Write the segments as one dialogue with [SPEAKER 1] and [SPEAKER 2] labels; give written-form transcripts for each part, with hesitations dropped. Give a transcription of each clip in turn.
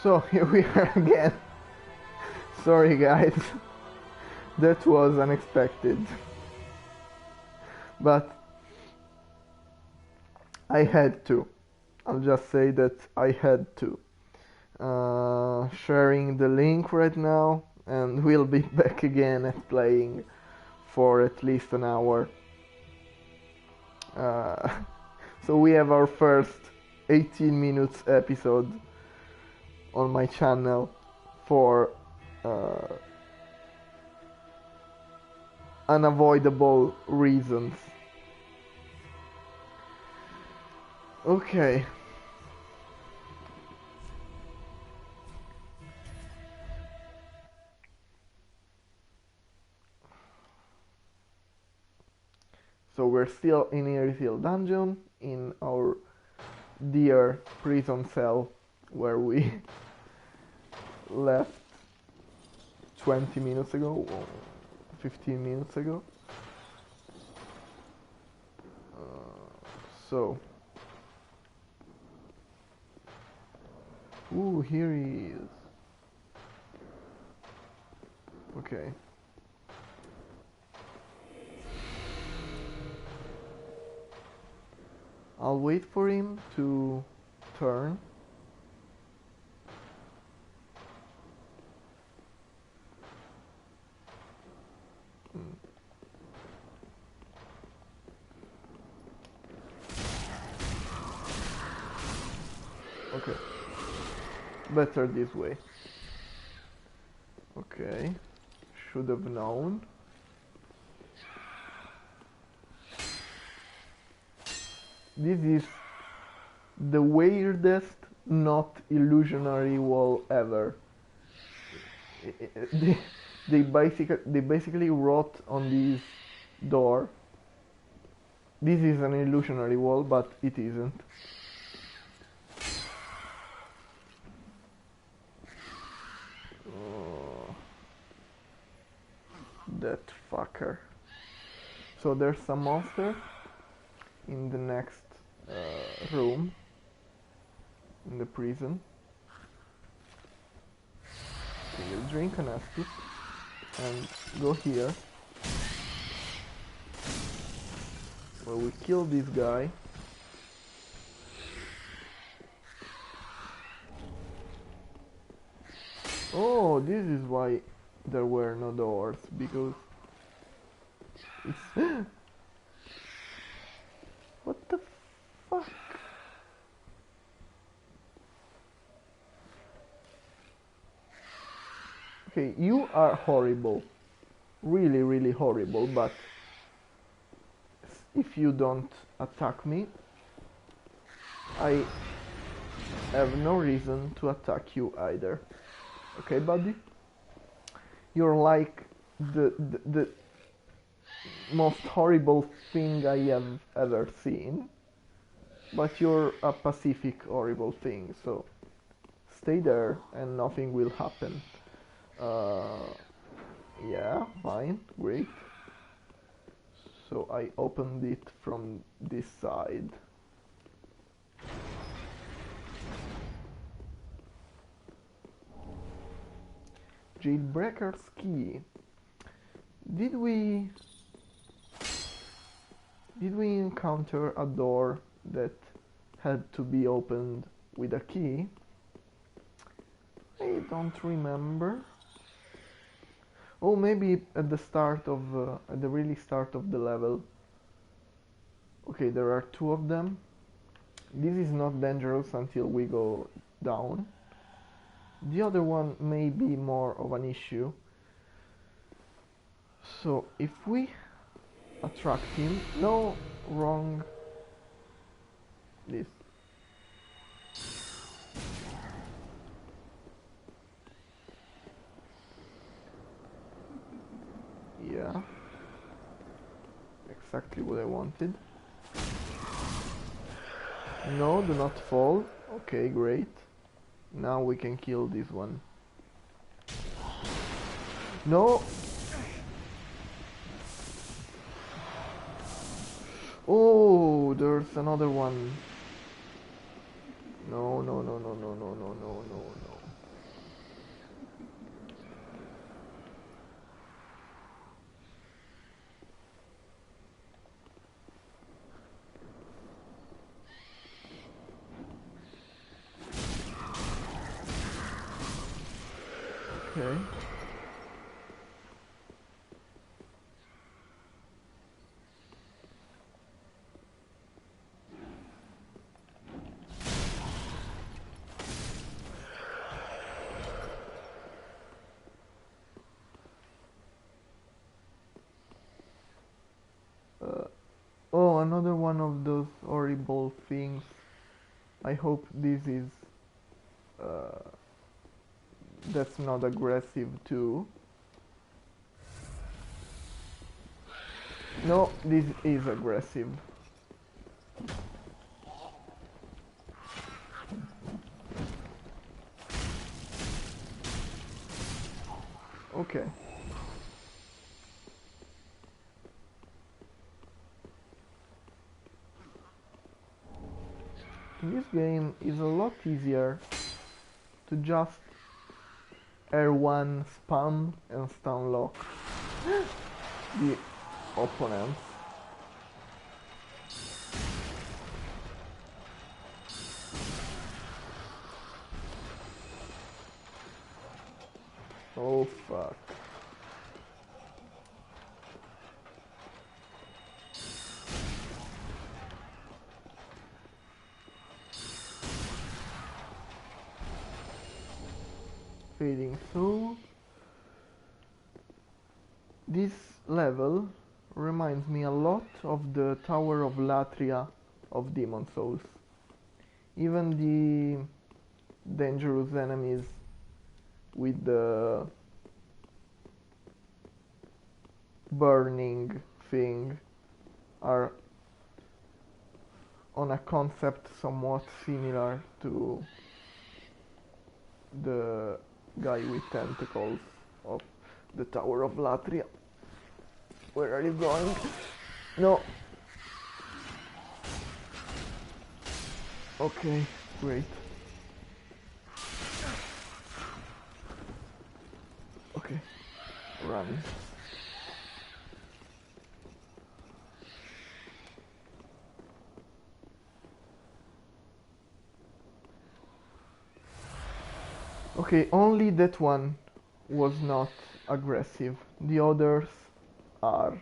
[SPEAKER 1] So here we are again. Sorry guys, that was unexpected. But I had to. I'll just say that I had to. Sharing the link right now, and we'll be back again at playing for at least an hour. So we have our first 18 minutes episode on my channel for unavoidable reasons. Okay. So we're still in Irithyll dungeon, in our dear prison cell where we left 20 minutes ago, or 15 minutes ago. So, ooh, here he is. Okay. I'll wait for him to turn. Okay. Better this way. Okay. Should have known. This is the weirdest not illusionary wall ever. They basically wrote on this door, this is an illusionary wall, but it isn't. Oh, that fucker. So there's some monster in the next room in the prison. So we'll drink an acid and go here where we kill this guy. Oh, this is why there were no doors, because it's what the fuck? Okay, you are horrible. Really, really horrible, but if you don't attack me, I have no reason to attack you either. Okay, buddy? You're like the most horrible thing I have ever seen, but you're a pacific horrible thing, so stay there and nothing will happen. Yeah, fine, great. So I opened it from this side. Jailbreaker's key. Did we encounter a door that had to be opened with a key? I don't remember. Oh, maybe at the start of at the really start of the level. Okay, there are two of them. This is not dangerous until we go down. The other one may be more of an issue. So if we attract him, no, wrong. This. Yeah, exactly what I wanted. No, do not fall. Okay, great. Now we can kill this one. No! Oh, there's another one. No, no, no, no, no, no, no, no, no, no. Okay. Oh, another one of those horrible things. I hope this is uh, that's not aggressive too. No, this is aggressive. Okay. In this game is a lot easier to just R1 spam and stun lock the opponents. Oh fuck. Fading through. This level reminds me a lot of the Tower of Latria of Demon Souls. Even the dangerous enemies with the burning thing are on a concept somewhat similar to the guy with tentacles of the Tower of Latria. Where are you going? No. Okay, great. Okay, run. Okay, only that one was not aggressive. The others are.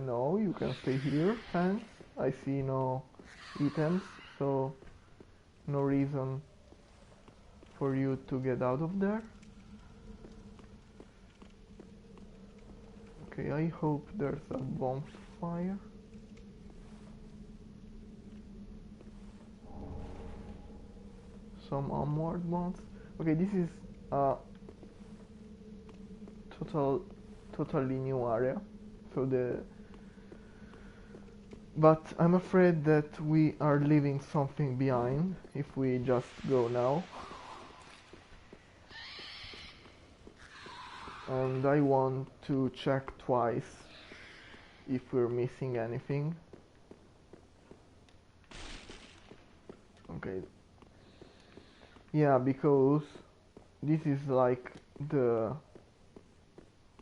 [SPEAKER 1] No, you can stay here, thanks. I see no items, so no reason for you to get out of there. Okay, I hope there's a bonfire. Some onward bombs. Okay, this is a totally new area. So but I'm afraid that we are leaving something behind if we just go now. And I want to check twice if we're missing anything. Okay. Yeah, because this is like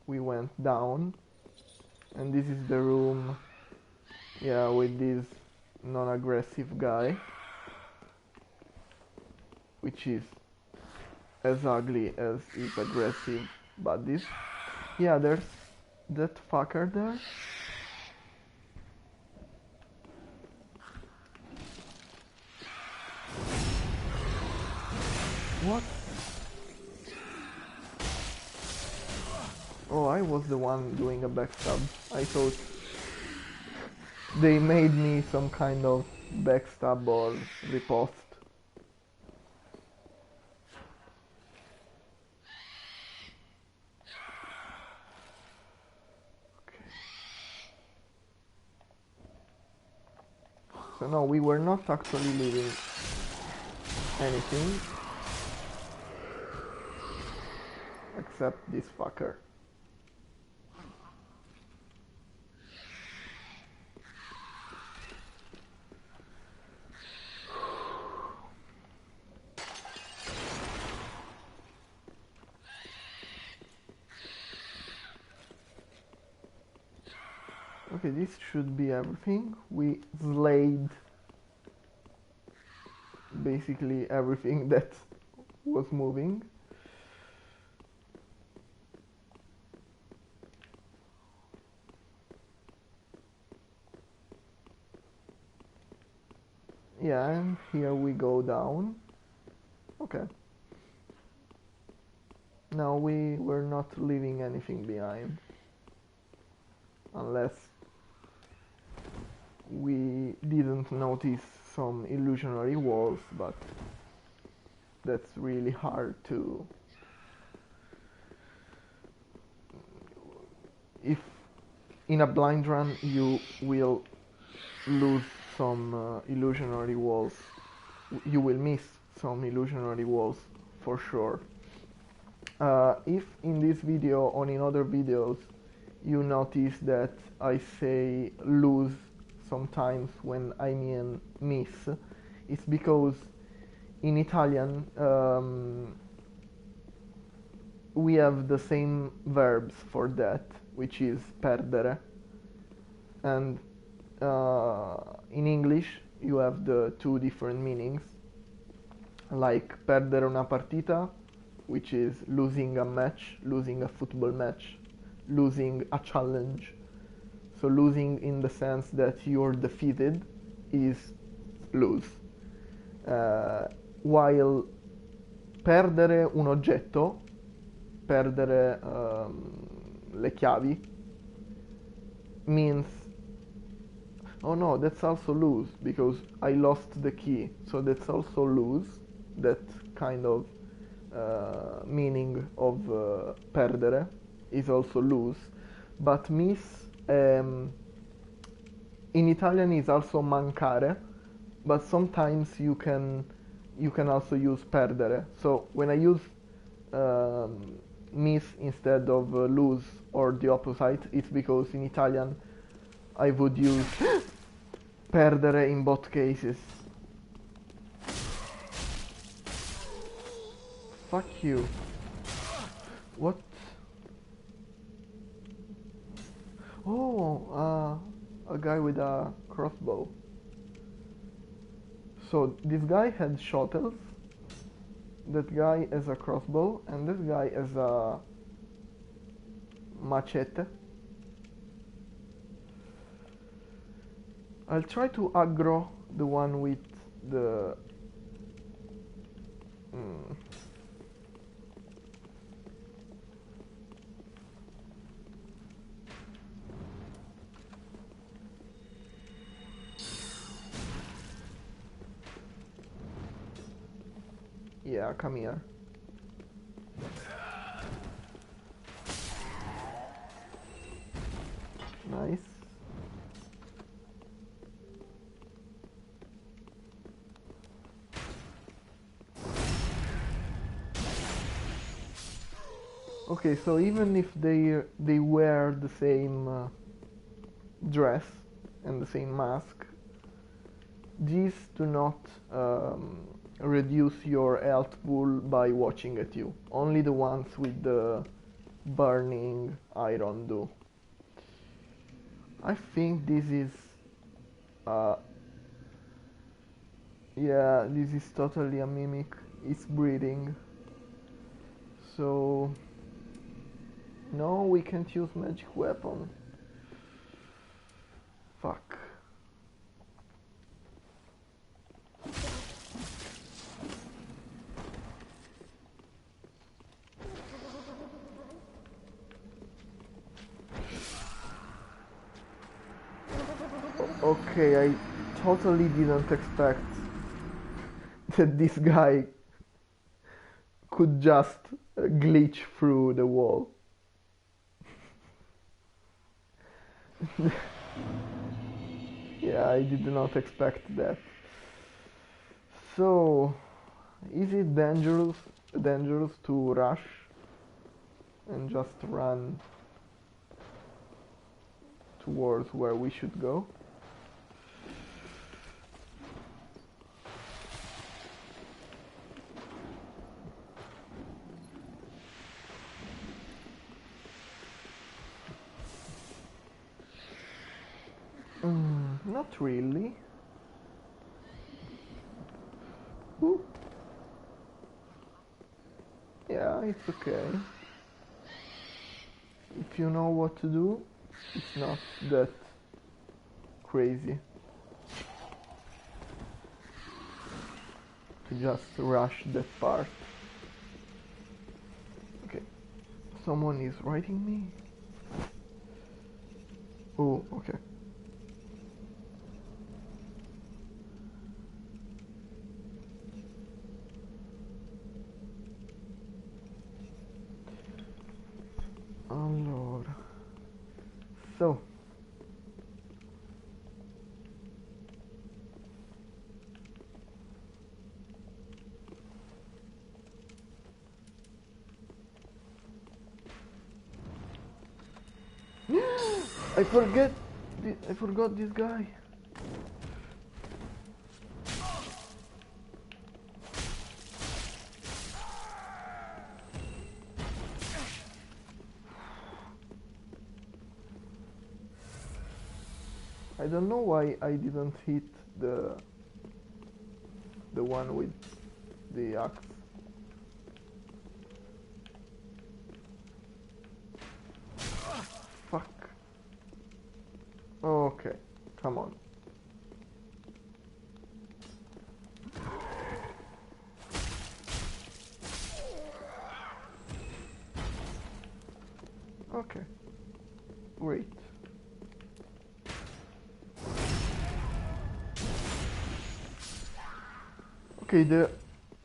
[SPEAKER 1] we went down, and this is the room, yeah, with this non-aggressive guy, which is as ugly as his aggressive buddies. Yeah, there's that fucker there. What? Oh, I was the one doing a backstab. I thought they made me some kind of backstab or riposte. Okay. So no, we were not actually leaving anything except this fucker. Okay, this should be everything. We slayed basically everything that was moving. Yeah, and here we go down. Okay. Now we're not leaving anything behind. Unless we didn't notice some illusionary walls, but that's really hard to... If in a blind run you will lose some illusionary walls, you will miss some illusionary walls for sure. If in this video or in other videos you notice that I say lose sometimes when I mean miss, it's because in Italian we have the same verbs for that, which is perdere, and in English you have the two different meanings, like perdere una partita, which is losing a match, losing a football match, losing a challenge. So losing in the sense that you're defeated is lose. While perdere un oggetto, perdere le chiavi, means, oh no, that's also lose, because I lost the key, so that's also lose, that kind of meaning of perdere is also lose, but miss in Italian is also mancare, but sometimes you can also use perdere. So when I use miss instead of lose or the opposite, it's because in Italian I would use perdere in both cases. Fuck you. What? Oh, a guy with a crossbow. So this guy had shuttles, that guy has a crossbow, and this guy has a machete. I'll try to aggro the one with the... Yeah, come here. Nice. Okay, so even if they wear the same dress and the same mask, these do not reduce your health pool by watching at you. Only the ones with the burning iron do. I think this is yeah, this is totally a mimic. It's breathing. So no, we can't use magic weapon. Fuck. Okay, I totally didn't expect that this guy could just glitch through the wall. Yeah, I did not expect that. So, is it dangerous to rush and just run towards where we should go? Not really. Ooh. Yeah, it's okay. If you know what to do, it's not that crazy to just rush that part. Okay, someone is writing me. Oh, okay. Allora. So. I forgot this guy. I don't know why I didn't hit the one with the axe. Fuck. Okay, come on. Okay, great. Okay, the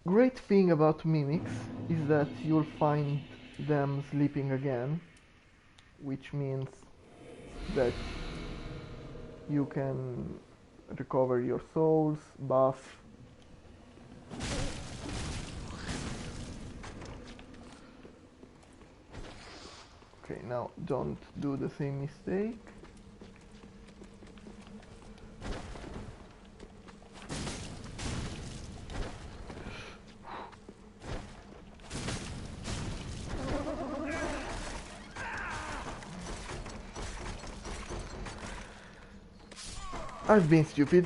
[SPEAKER 1] great thing about mimics is that you'll find them sleeping again, which means that you can recover your souls, buff. Okay, now don't do the same mistake. I've been stupid.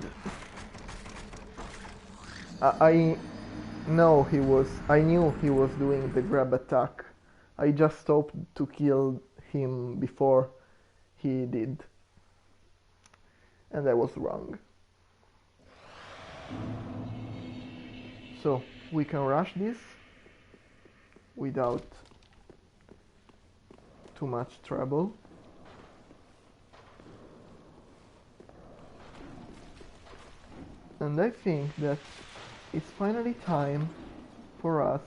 [SPEAKER 1] I know he was. I knew he was doing the grab attack. I just hoped to kill him before he did. And I was wrong. So we can rush this without too much trouble. And I think that it's finally time for us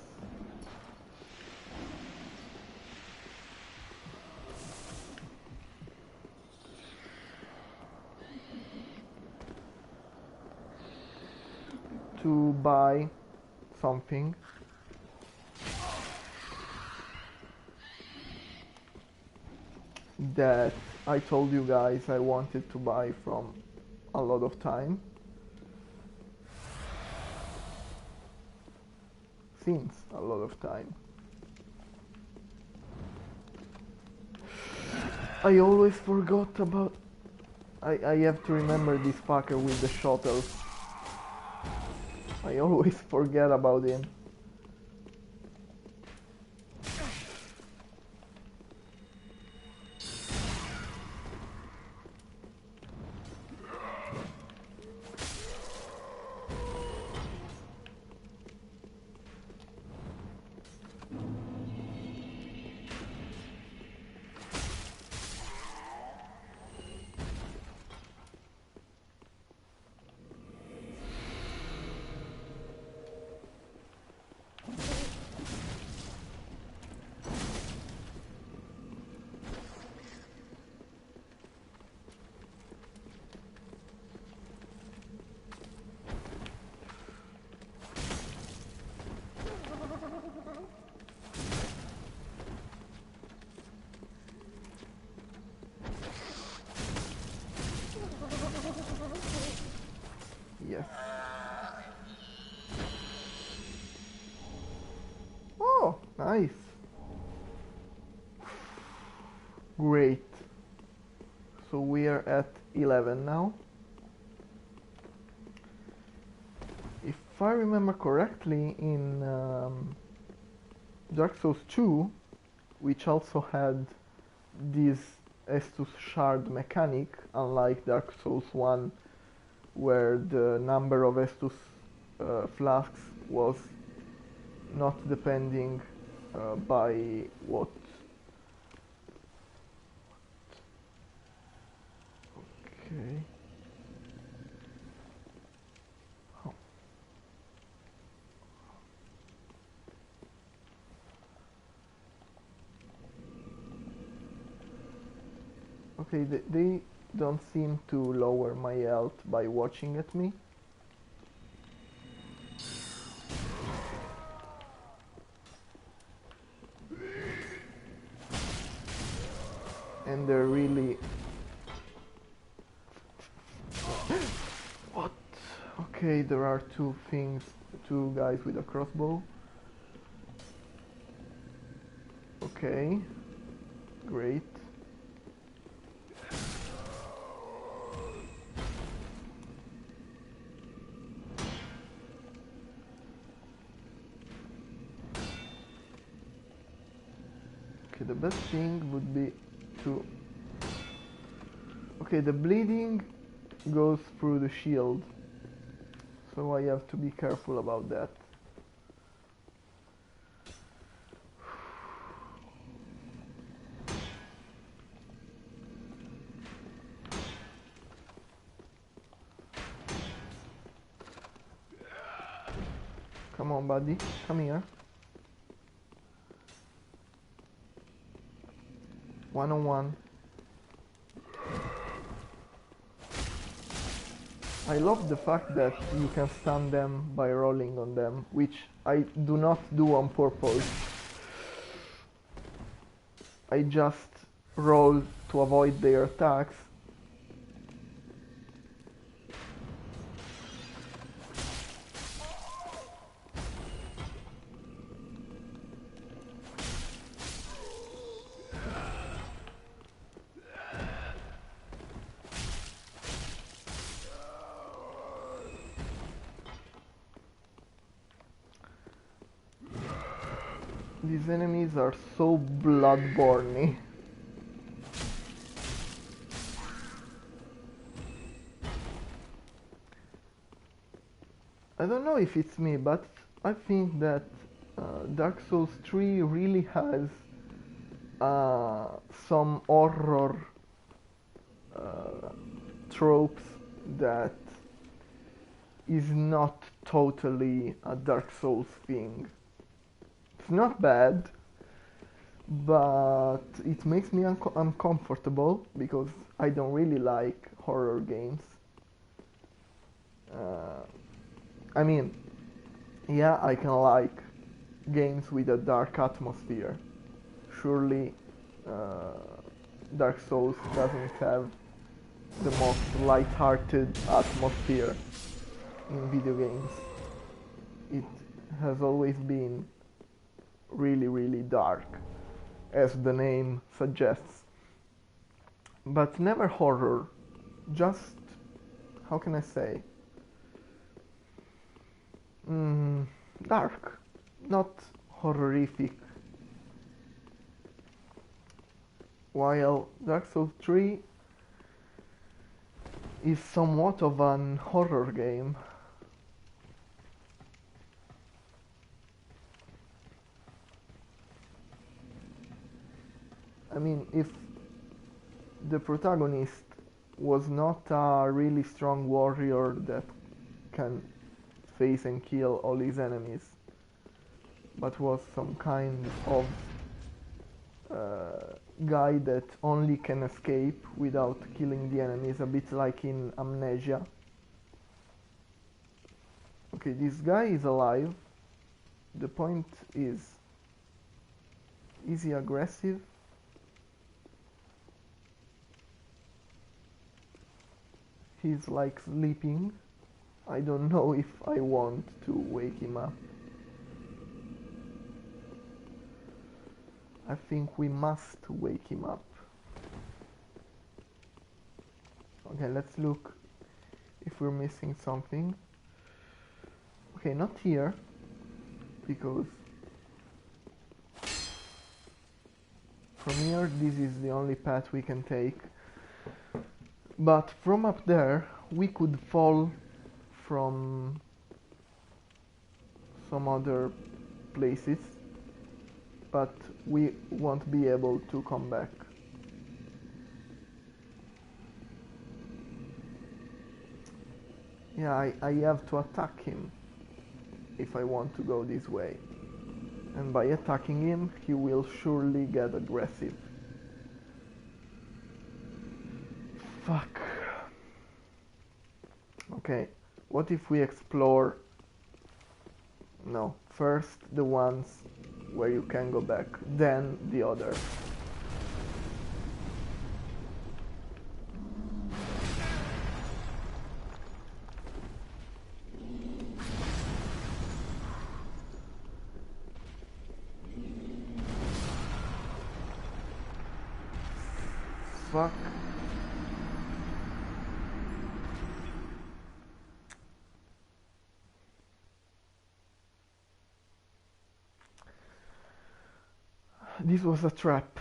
[SPEAKER 1] to buy something. That I told you guys I wanted to buy from a lot of time. Since a lot of time. I always forgot about... I have to remember this fucker with the shuttles. I always forget about him. So we are at 11 now. If I remember correctly, in Dark Souls 2, which also had this Estus shard mechanic, unlike Dark Souls 1, where the number of Estus flasks was not depending by what. Okay. Oh. Okay, they don't seem to lower my health by watching at me. And they're really... What? Okay, there are two guys with a crossbow. Okay, great. Okay, the best thing would be to... Okay, the bleeding goes through the shield, so I have to be careful about that. Come on, buddy, come here. 1-on-1. I love the fact that you can stun them by rolling on them, which I do not do on purpose. I just roll to avoid their attacks. These enemies are so bloodborne-y. I don't know if it's me, but I think that Dark Souls 3 really has some horror tropes that is not totally a Dark Souls thing. It's not bad, but it makes me uncomfortable because I don't really like horror games. I mean, yeah, I can like games with a dark atmosphere. Surely Dark Souls doesn't have the most light-hearted atmosphere in video games. It has always been really, really dark, as the name suggests. But never horror, just, how can I say? Dark, not horrific. While Dark Souls 3 is somewhat of an horror game. I mean, if the protagonist was not a really strong warrior that can face and kill all his enemies, but was some kind of guy that only can escape without killing the enemies, a bit like in Amnesia. Okay, this guy is alive. The point is he aggressive? He's like sleeping. I don't know if I want to wake him up. I think we must wake him up. Okay, let's look if we're missing something. Okay, not here, because from here this is the only path we can take. But from up there we could fall from some other places, but we won't be able to come back. Yeah, I have to attack him if I want to go this way. And by attacking him, he will surely get aggressive. Fuck. Okay, what if we explore... No, first the ones where you can go back, then the others. Fuck. This was a trap.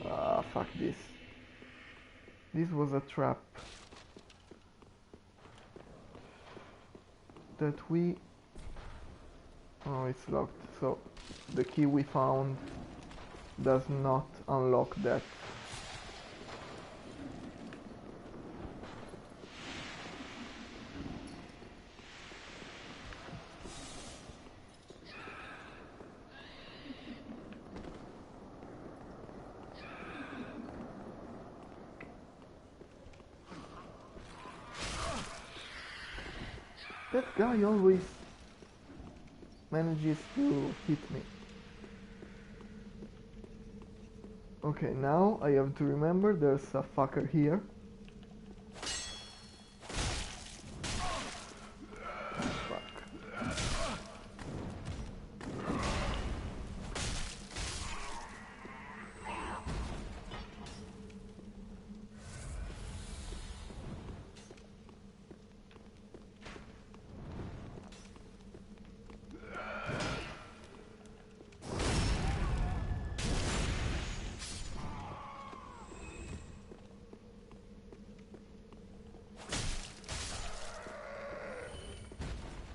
[SPEAKER 1] Ah, fuck this. This was a trap. That we... Oh, it's locked. So, the key we found does not unlock that. That guy always manages to hit me. Okay, now I have to remember there's a fucker here. Fuck.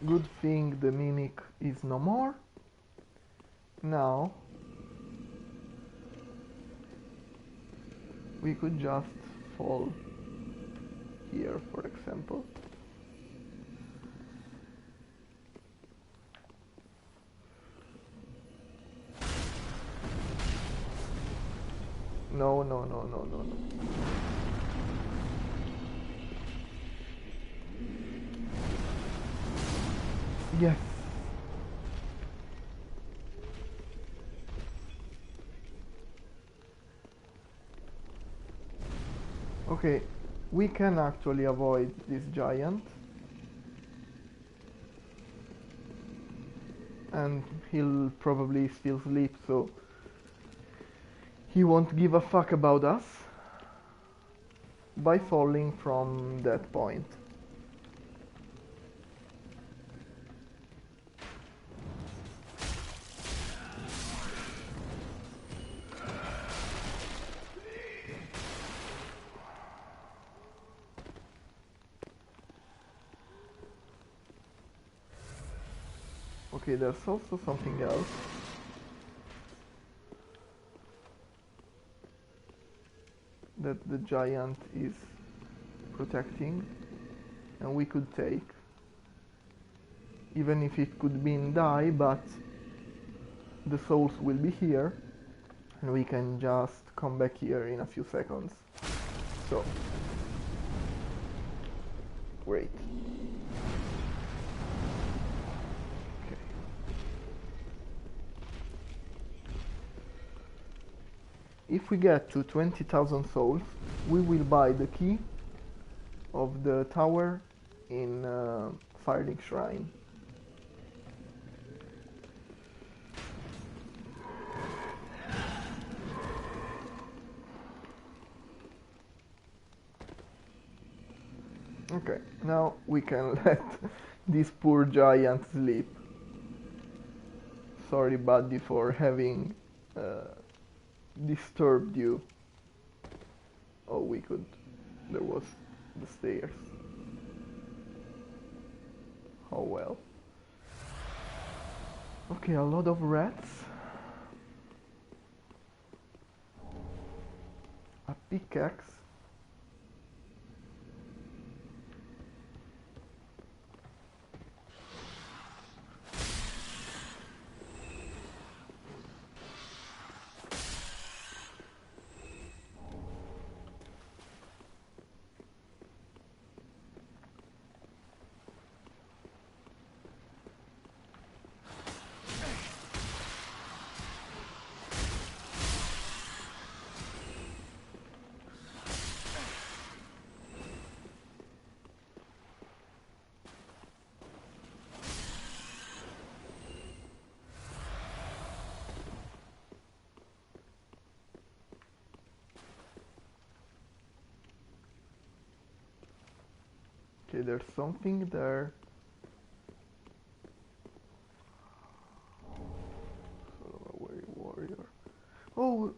[SPEAKER 1] Good thing the mimic is no more. Now we could just fall here, for example. No, no, no, no, no, no. Yes. Okay, we can actually avoid this giant. And he'll probably still sleep, so he won't give a fuck about us by falling from that point. Okay, there's also something else. That the giant is protecting, and we could take. Even if it could be in die, but the souls will be here, and we can just come back here in a few seconds. So, great. Okay. If we get to 20,000 souls, we will buy the key of the tower in Firelink Shrine. Okay, now we can let this poor giant sleep. Sorry, buddy, for having disturbed you. Oh, we could. There was the stairs. Oh well. Okay, a lot of rats. A pickaxe. Okay, there's something there. Sort of a weary warrior. Oh!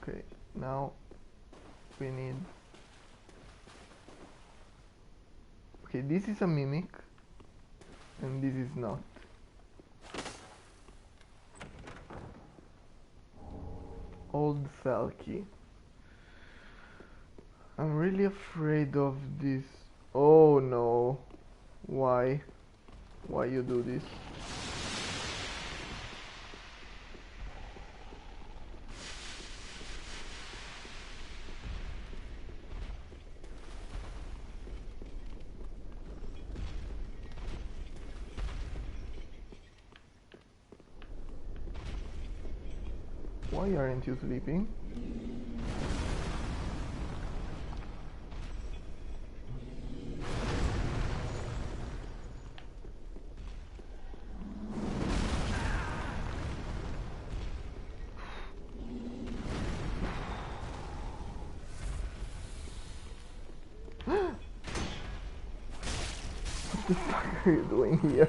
[SPEAKER 1] Okay, now we need... Okay, this is a mimic, and this is not. Old Selkie. I'm really afraid of this. Oh no. Why? Why you do this? Why aren't you sleeping? What the fuck are you doing here?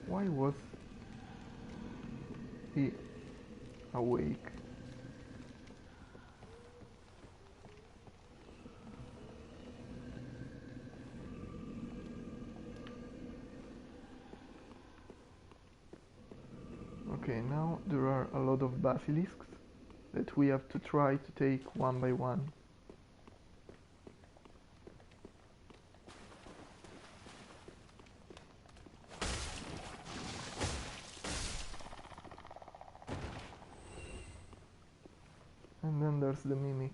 [SPEAKER 1] Why was he awake? Okay, now there are a lot of basilisks that we have to try to take one by one. And then there's the mimic.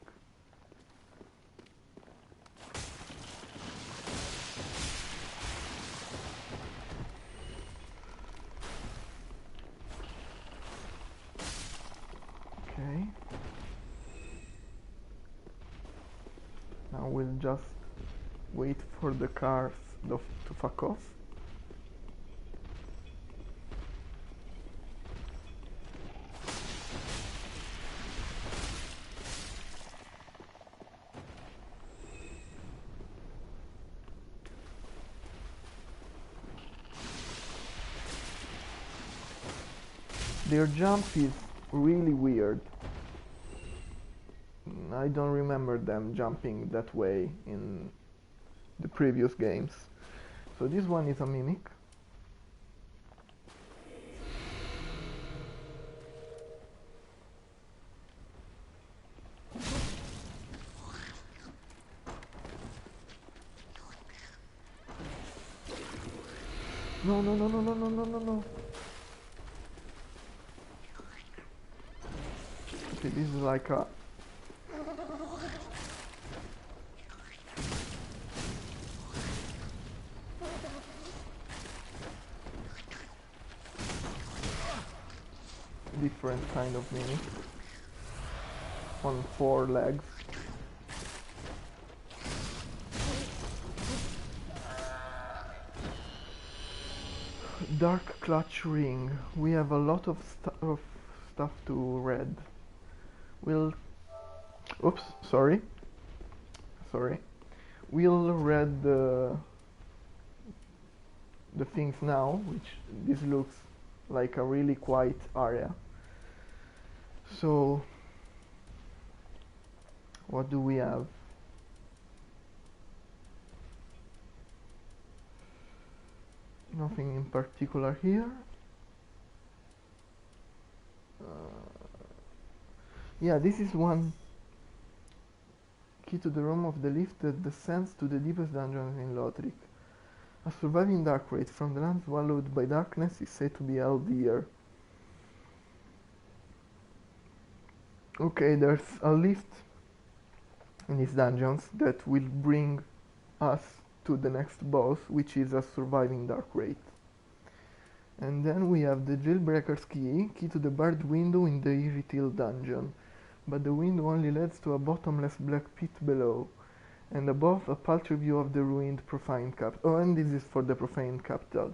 [SPEAKER 1] Okay. Now we'll just wait for the cars to fuck off. Their jump is really weird. I don't remember them jumping that way in the previous games. So this one is a mimic. No, no, no, no, no, no, no, no, no. Okay, this is like a... different kind of mini on 4 legs. Dark clutch ring. We have a lot of stuff to read. We'll... Oops, sorry. We'll read the things now, which this looks like a really quiet area. So, what do we have? Nothing in particular here. Yeah, this is one key to the room of the lift that descends to the deepest dungeons in Lothric. A surviving dark wraith from the land swallowed by darkness is said to be held here. Okay, there's a lift in these dungeons that will bring us to the next boss, which is a surviving dark wraith. And then we have the jailbreaker's key to the barred window in the Irithil dungeon. But the window only leads to a bottomless black pit below, and above a paltry view of the ruined profaned capital. Oh, and this is for the profaned capital.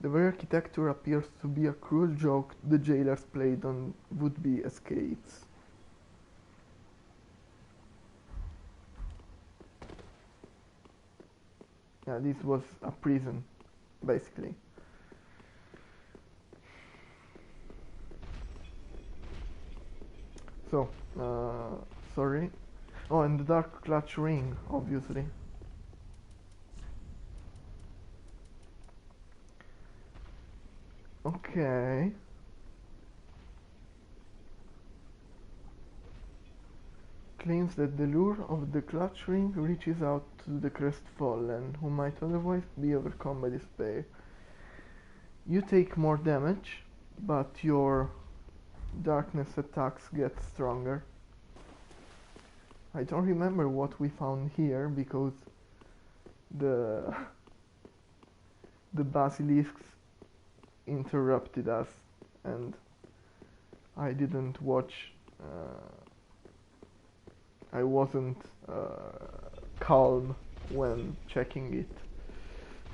[SPEAKER 1] The very architecture appears to be a cruel joke the jailers played on would-be escapes. Yeah, this was a prison, basically. So, sorry. Oh, and the dark clutch ring, obviously. Okay. Claims that the lure of the clutch ring reaches out to the crestfallen, who might otherwise be overcome by despair. You take more damage, but your darkness attacks get stronger. I don't remember what we found here because the basilisks interrupted us and I didn't watch. I wasn't calm when checking it.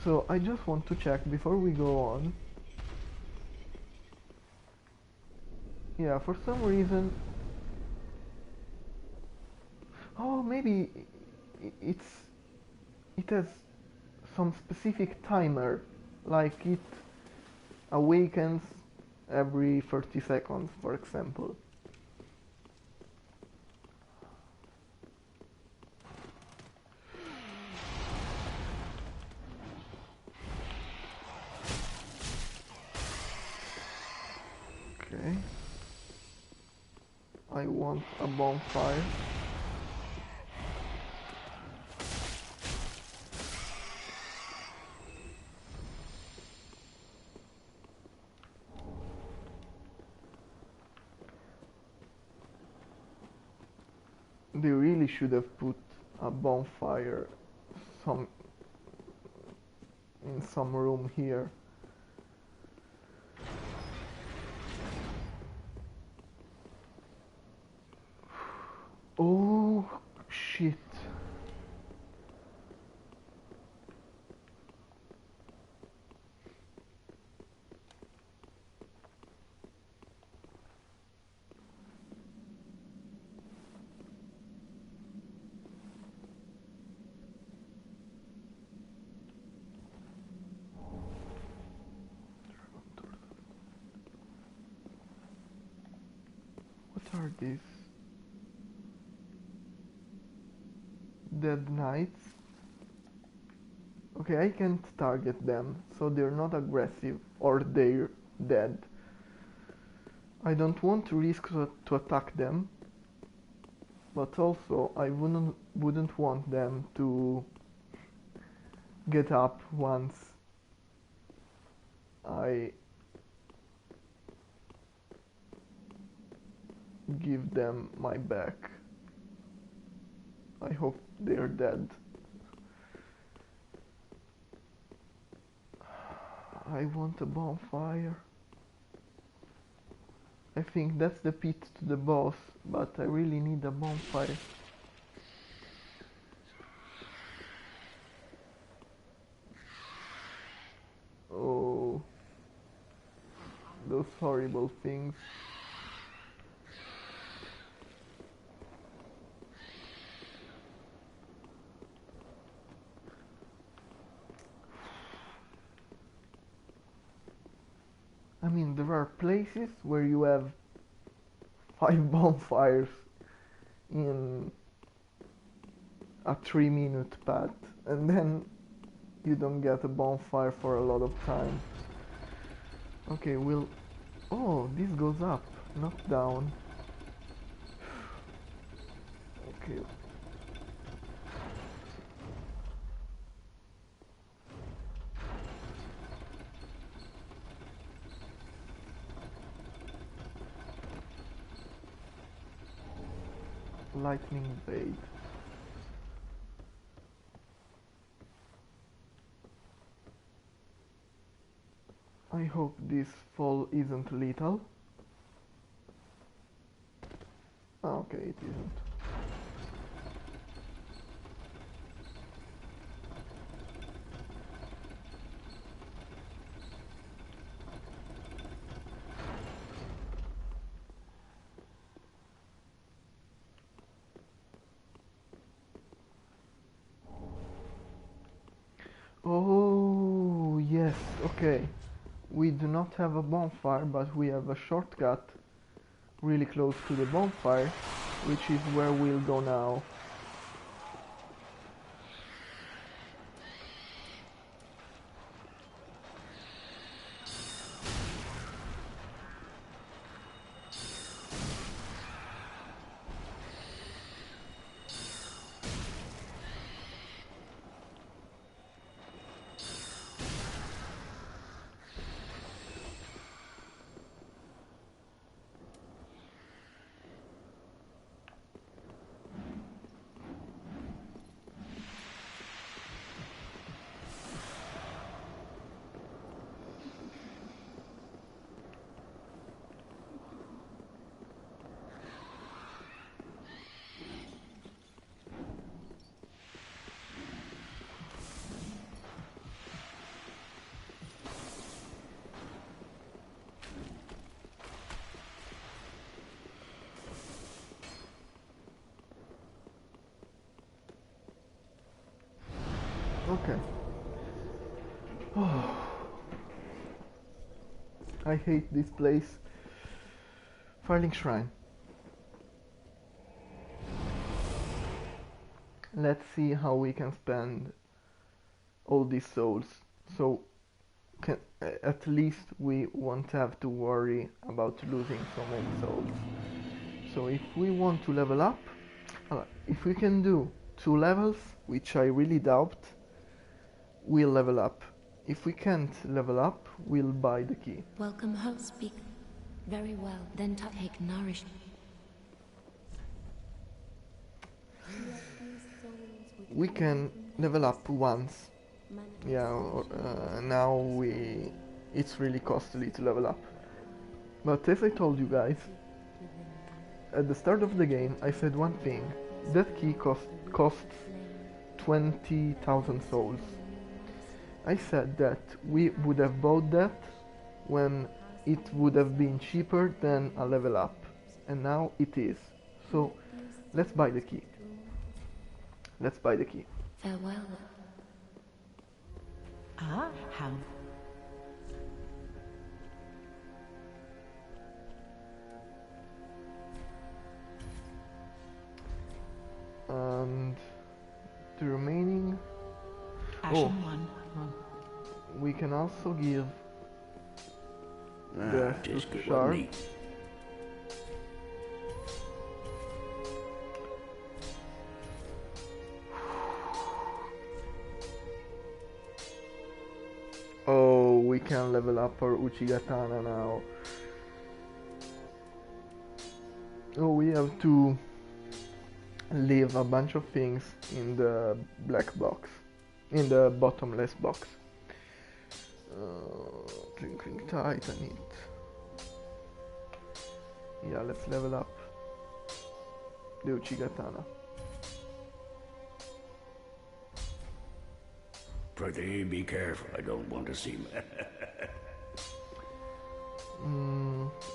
[SPEAKER 1] So I just want to check before we go on. Yeah, for some reason... Oh, maybe it has some specific timer, like it awakens every 30 seconds, for example. Okay. I want a bonfire. They really should have put a bonfire in some room here. Oh shit. What are these? Dead knights. Okay, I can't target them, so they're not aggressive or they're dead. I don't want to risk to attack them, but also I wouldn't want them to get up once I give them my back. I hope they're dead. I want a bonfire. I think that's the pit to the boss, but I really need a bonfire. Oh, those horrible things. I mean, there are places where you have 5 bonfires in a 3-minute path, and then you don't get a bonfire for a lot of time. Okay, we'll... Oh, this goes up, not down. Okay. Lightning blade. I hope this fall isn't lethal. Oh, okay, it isn't. Oh, yes, okay. We do not have a bonfire, but we have a shortcut really close to the bonfire, which is where we'll go now. Okay. Oh. I hate this place. Firelink Shrine. Let's see how we can spend all these souls. So at least we won't have to worry about losing so many souls. So if we want to level up, if we can do 2 levels, which I really doubt, we'll level up. If we can't level up, we'll buy the key.
[SPEAKER 2] Welcome home, speak. Very well, then take nourishment.
[SPEAKER 1] We can level up once. Yeah, now it's really costly to level up. But as I told you guys, at the start of the game I said one thing. That key costs 20,000 souls. I said that we would have bought that when it would have been cheaper than a level up. And now it is. So let's buy the key. Let's buy the key.
[SPEAKER 2] Farewell.
[SPEAKER 3] Ah, how?
[SPEAKER 1] And the remaining...
[SPEAKER 3] Ashen one.
[SPEAKER 1] We can also give the
[SPEAKER 4] just good
[SPEAKER 1] shard.
[SPEAKER 4] wasn't it?
[SPEAKER 1] Oh, we can level up our Uchigatana now. Oh, we have to leave a bunch of things in the black box, in the bottomless box. Twinkling Titanite. Yeah, let's level up the Uchigatana.
[SPEAKER 4] Pretty be careful, I don't want to see.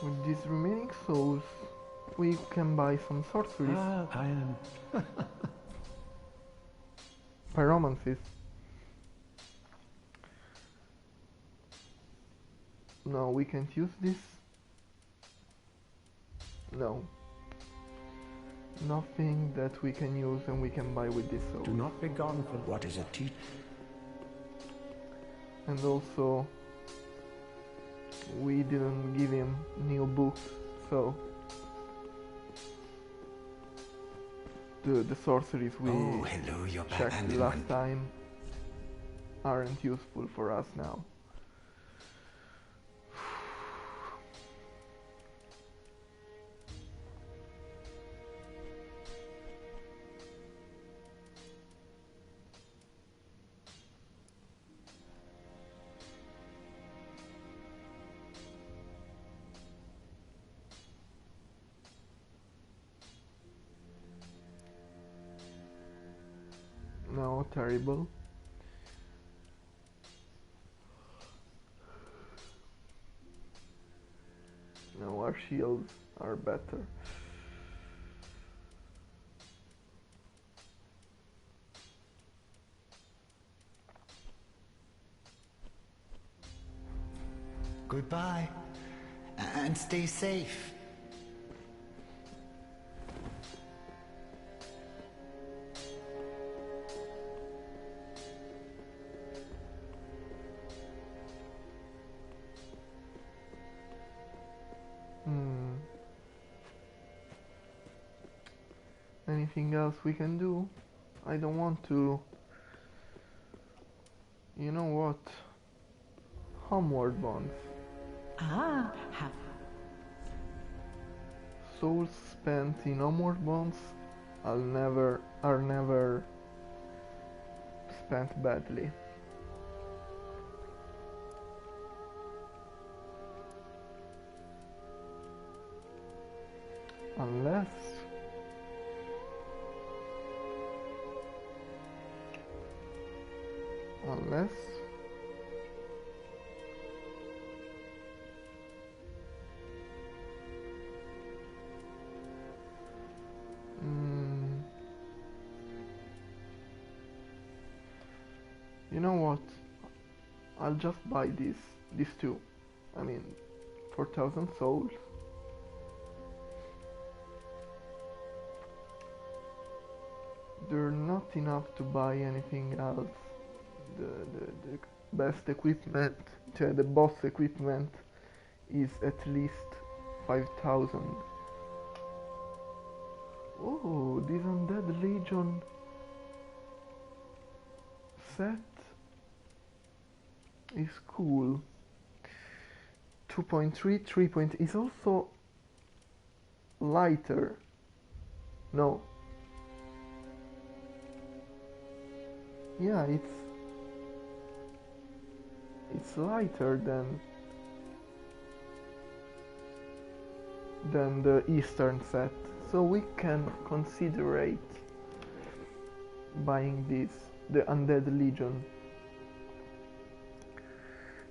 [SPEAKER 1] With these remaining souls, we can buy some sorceries.
[SPEAKER 5] I am.
[SPEAKER 1] Pyromancies. No, we can't use this. No. Nothing that we can use and we can buy with this soul.
[SPEAKER 5] Do not be gone for
[SPEAKER 4] What is a teach?
[SPEAKER 1] And also, we didn't give him new books, so the sorceries we
[SPEAKER 4] Oh, hello, you're back,
[SPEAKER 1] checked
[SPEAKER 4] Andy.
[SPEAKER 1] last time aren't useful for us now. No, terrible. No, our shields are better.
[SPEAKER 6] Goodbye, and stay safe.
[SPEAKER 1] Anything else we can do? I don't want to. You know what? Homeward bonds.
[SPEAKER 3] How?
[SPEAKER 1] Souls spent in homeward bonds are never spent badly. Unless you know what? I'll just buy these two. I mean, 4,000 souls. They're not enough to buy anything else. The best equipment, the boss equipment, is at least 5,000. Oh, this Undead Legion set is cool. 2.3, 3. Is also lighter. No. Yeah, it's lighter than the Eastern set, so we can consider buying this, the Undead Legion,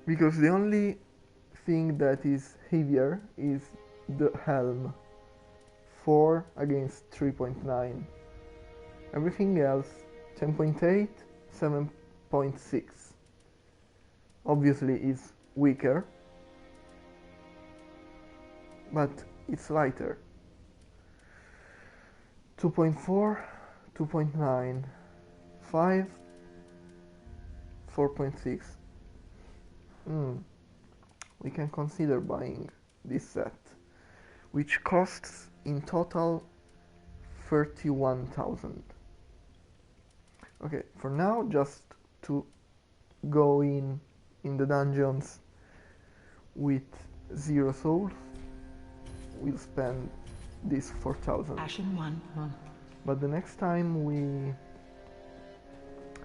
[SPEAKER 1] because the only thing that is heavier is the helm, 4 against 3.9. Everything else 10.8, 7.6. Obviously is weaker, but it's lighter. 2.4, 2.9, 5, 4.6. We can consider buying this set, which costs in total 31,000. Okay, for now, just to go in the dungeons with 0 souls, we'll spend this 4,000.
[SPEAKER 3] Ashen one.
[SPEAKER 1] But the next time we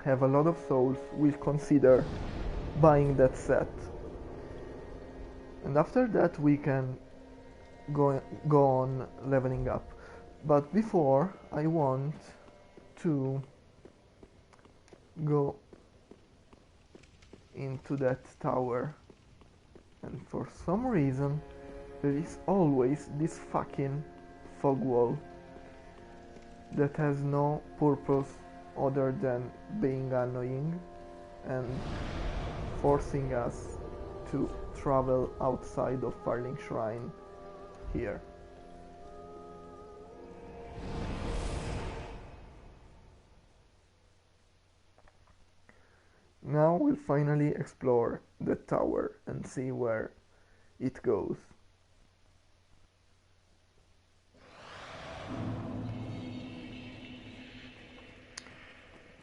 [SPEAKER 1] have a lot of souls, we'll consider buying that set. And after that we can go on leveling up. But before, I want to go into that tower, and for some reason there is always this fucking fog wall that has no purpose other than being annoying and forcing us to travel outside of Firling Shrine here. Now we'll finally explore the tower and see where it goes.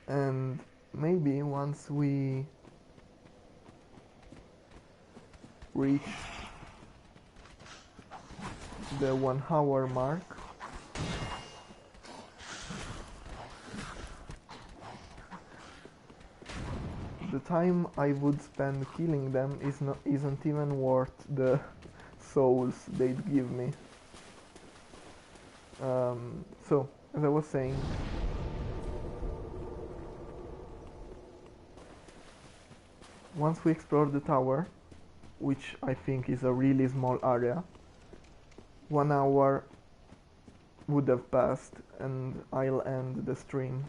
[SPEAKER 1] And maybe once we reach the 1 hour mark, the time I would spend killing them isn't even worth the souls they'd give me. So, as I was saying, once we explore the tower, which I think is a really small area, 1 hour would have passed and I'll end the stream.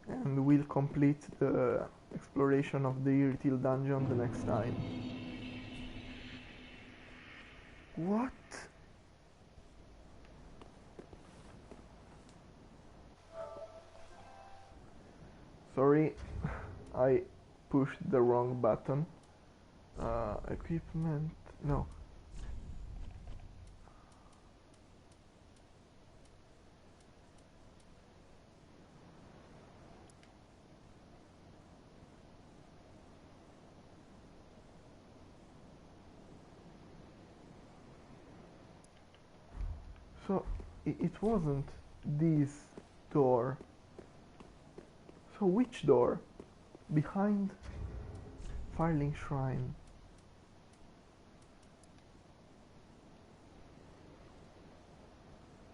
[SPEAKER 1] And we'll complete the exploration of the Irtil dungeon the next time. What? Sorry, I pushed the wrong button. Equipment, no. So, it wasn't this door. So which door? Behind Firling Shrine.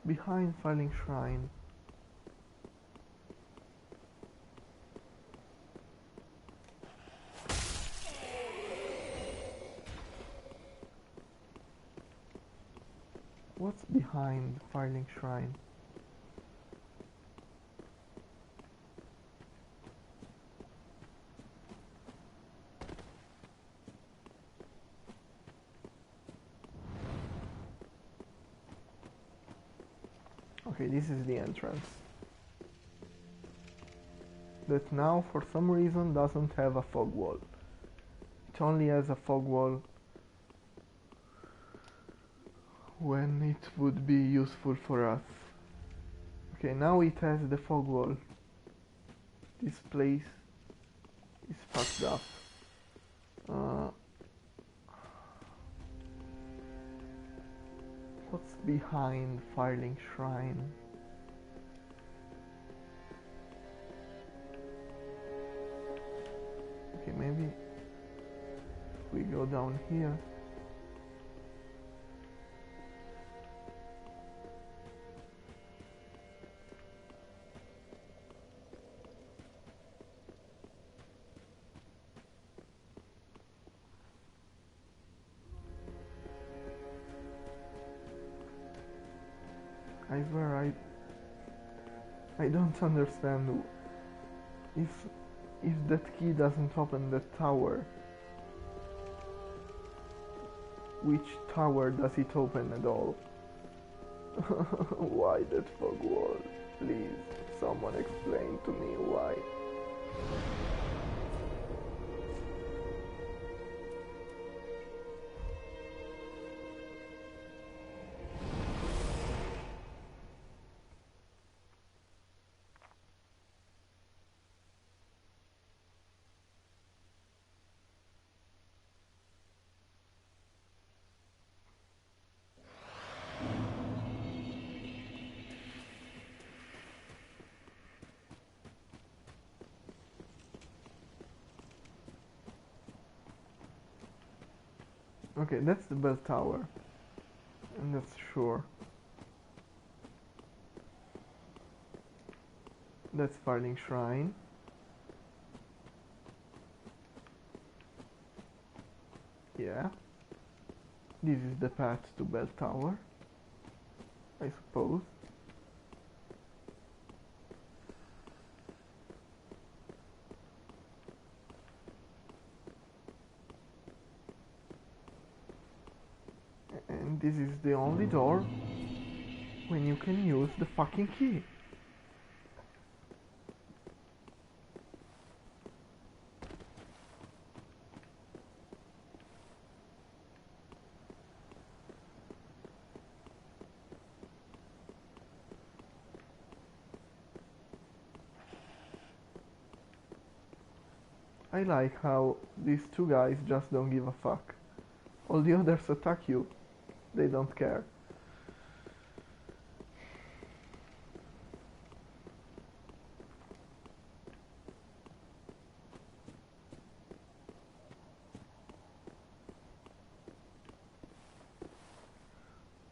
[SPEAKER 1] Behind Firling Shrine. What's behind Firling Shrine? Okay, this is the entrance. That now, for some reason, doesn't have a fog wall. It only has a fog wall when it would be useful for us. Okay, now it has the fog wall. This place is fucked up. What's behind Firling Shrine? Okay, maybe we go down here. I swear I don't understand if that key doesn't open the tower. Which tower does it open at all? Why that fog wall? Please, someone explain to me why. Okay, that's the bell tower. And that's sure. That's Firelink Shrine. Yeah. This is the path to bell tower, I suppose. And this is the only door when you can use the fucking key. I like how these two guys just don't give a fuck. All the others attack you. They don't care.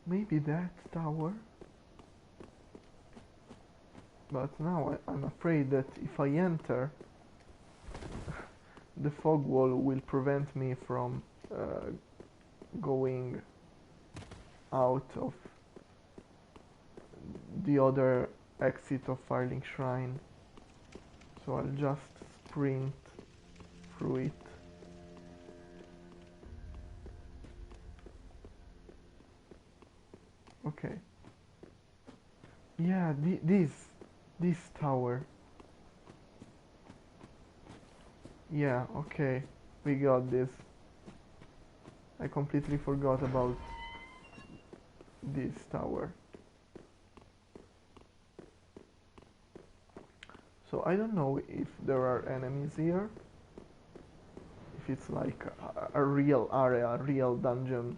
[SPEAKER 1] Maybe that tower? But now I'm afraid that if I enter, the fog wall will prevent me from going out of the other exit of Firelink Shrine. So I'll just sprint through it. Okay. Yeah, this tower. Yeah, okay. We got this. I completely forgot about this tower. So I don't know if there are enemies here. If it's like a real area, a real dungeon,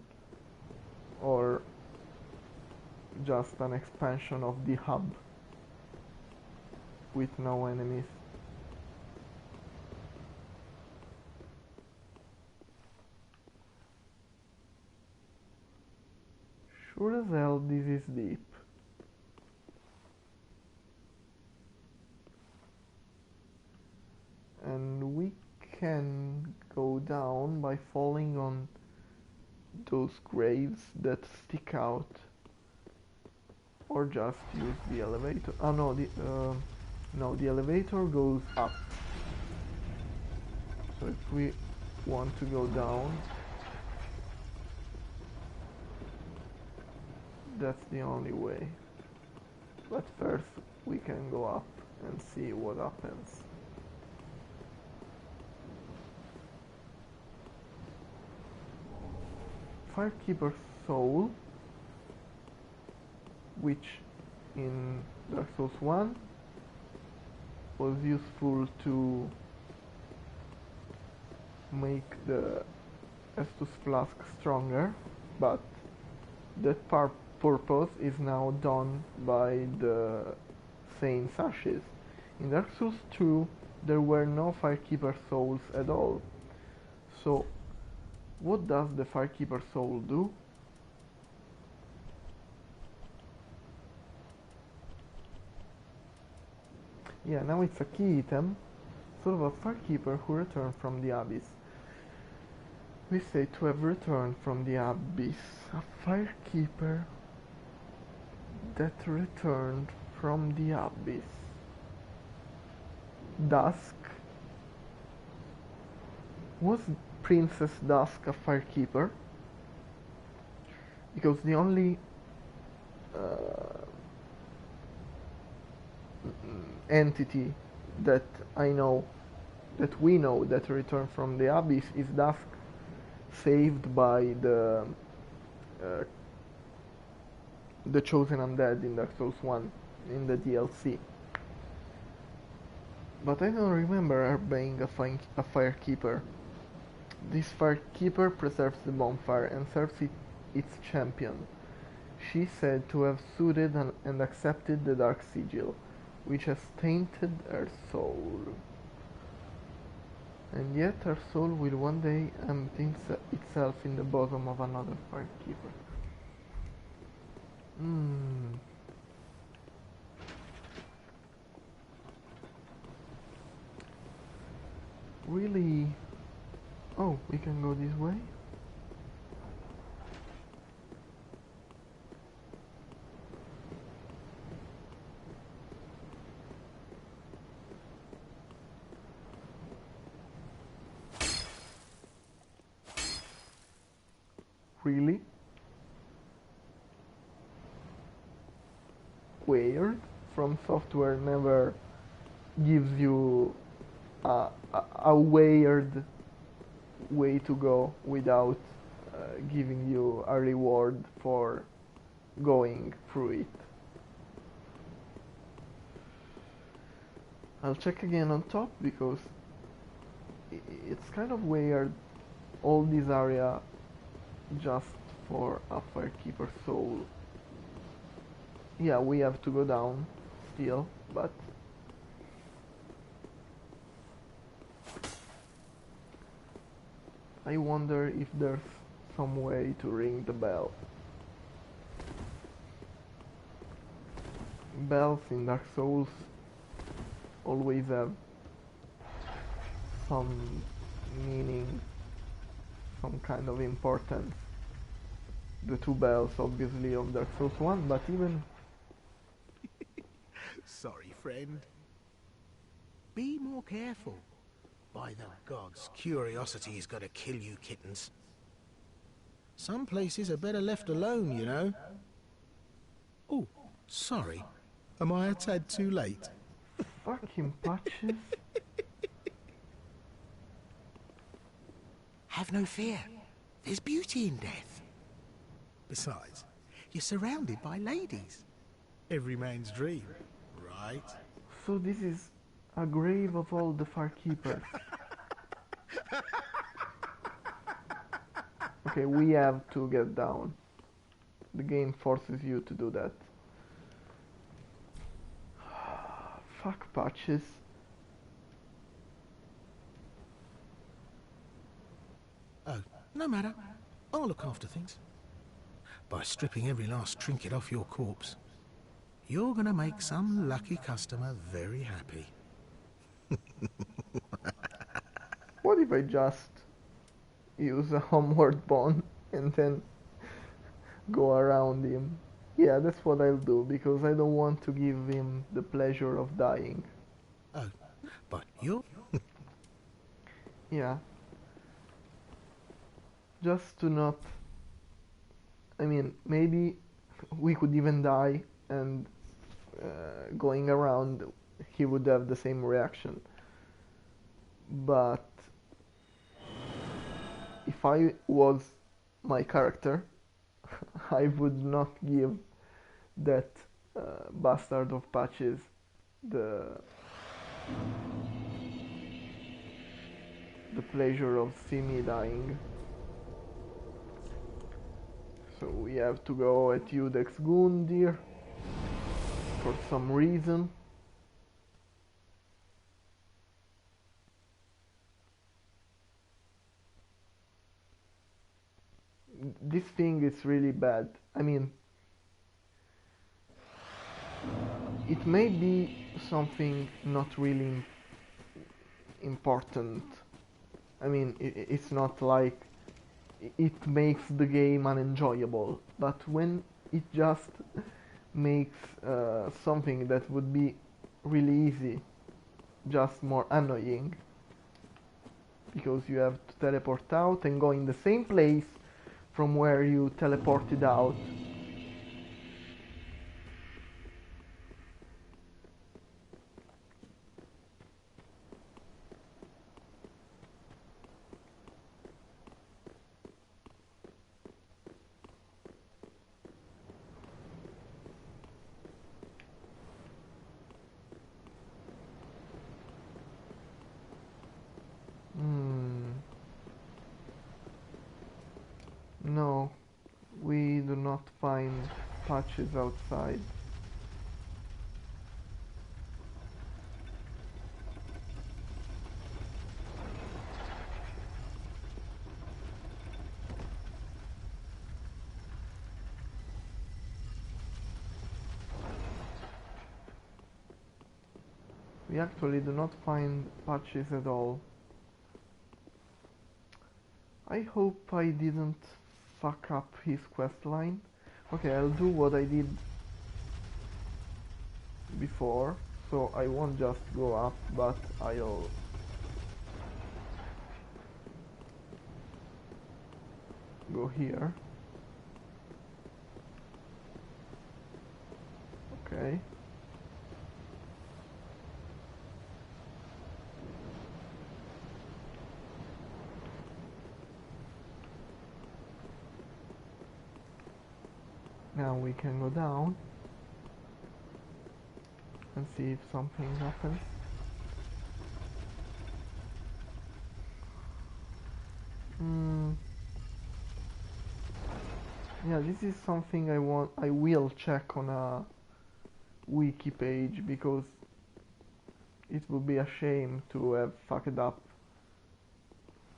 [SPEAKER 1] or just an expansion of the hub with no enemies. Sure as hell this is deep. And we can go down by falling on those graves that stick out, or just use the elevator. Oh no, the elevator goes up. So if we want to go down, that's the only way. But first we can go up and see what happens. Firekeeper's Soul, which in Dark Souls 1 was useful to make the Estus flask stronger, but that purpose is now done by the Saint's Ashes. In Dark Souls 2 there were no Firekeeper Souls at all. So what does the Firekeeper Soul do? Yeah, now it's a key item, sort of a Firekeeper who returned from the Abyss. We say to have returned from the Abyss. A Firekeeper that returned from the Abyss. Dusk. Was Princess Dusk a Firekeeper? Because the only entity that I know, that we know, that returned from the Abyss is Dusk, saved by the Chosen Undead in Dark Souls 1 in the DLC. But I don't remember her being a Firekeeper. This Firekeeper preserves the bonfire and serves its champion. She said to have soothed and accepted the Dark Sigil, which has tainted her soul. And yet her soul will one day empty itself in the bosom of another firekeeper. Hmm. Really? Oh, we can go this way? Really? Weird. From Software never gives you a weird way to go without giving you a reward for going through it. I'll check again on top because it's kind of weird, all this area just for a firekeeper soul. Yeah, we have to go down still, but I wonder if there's some way to ring the bell. Bells in Dark Souls always have some meaning, some kind of importance. The two bells obviously of Dark Souls 1, but even...
[SPEAKER 5] Sorry, friend. Be more careful. By the gods, curiosity's gonna kill you kittens. Some places are better left alone, you know. Oh, sorry. Am I a tad too late?
[SPEAKER 1] Fucking patches.
[SPEAKER 5] Have no fear. There's beauty in death. Besides, you're surrounded by ladies. Every man's dream, right?
[SPEAKER 1] So this is a grave of all the firekeepers. Okay, we have to get down. The game forces you to do that. Fuck patches.
[SPEAKER 5] Oh, no matter. I'll look after things. By stripping every last trinket off your corpse, you're gonna make some lucky customer very happy.
[SPEAKER 1] What if I just use a homeward bond and then go around him? Yeah, that's what I'll do, because I don't want to give him the pleasure of dying.
[SPEAKER 5] Oh, but you're...
[SPEAKER 1] Yeah. Just to not... I mean, maybe we could even die and going around he would have the same reaction. But if I was my character, I would not give that bastard of patches the pleasure of seeing me dying. So we have to go at Udex Gundir for some reason. This thing is really bad. I mean, it may be something not really important. I mean, it's not like it makes the game unenjoyable, but when it just makes something that would be really easy just more annoying, because you have to teleport out and go in the same place from where you teleported out. No, we do not find patches outside. We actually do not find patches at all. I hope I didn't fuck up his quest line. Okay, I'll do what I did before, so I won't just go up, but I'll go here. Okay. Now we can go down and see if something happens. Yeah, this is something I will check on a wiki page, because it would be a shame to have fucked up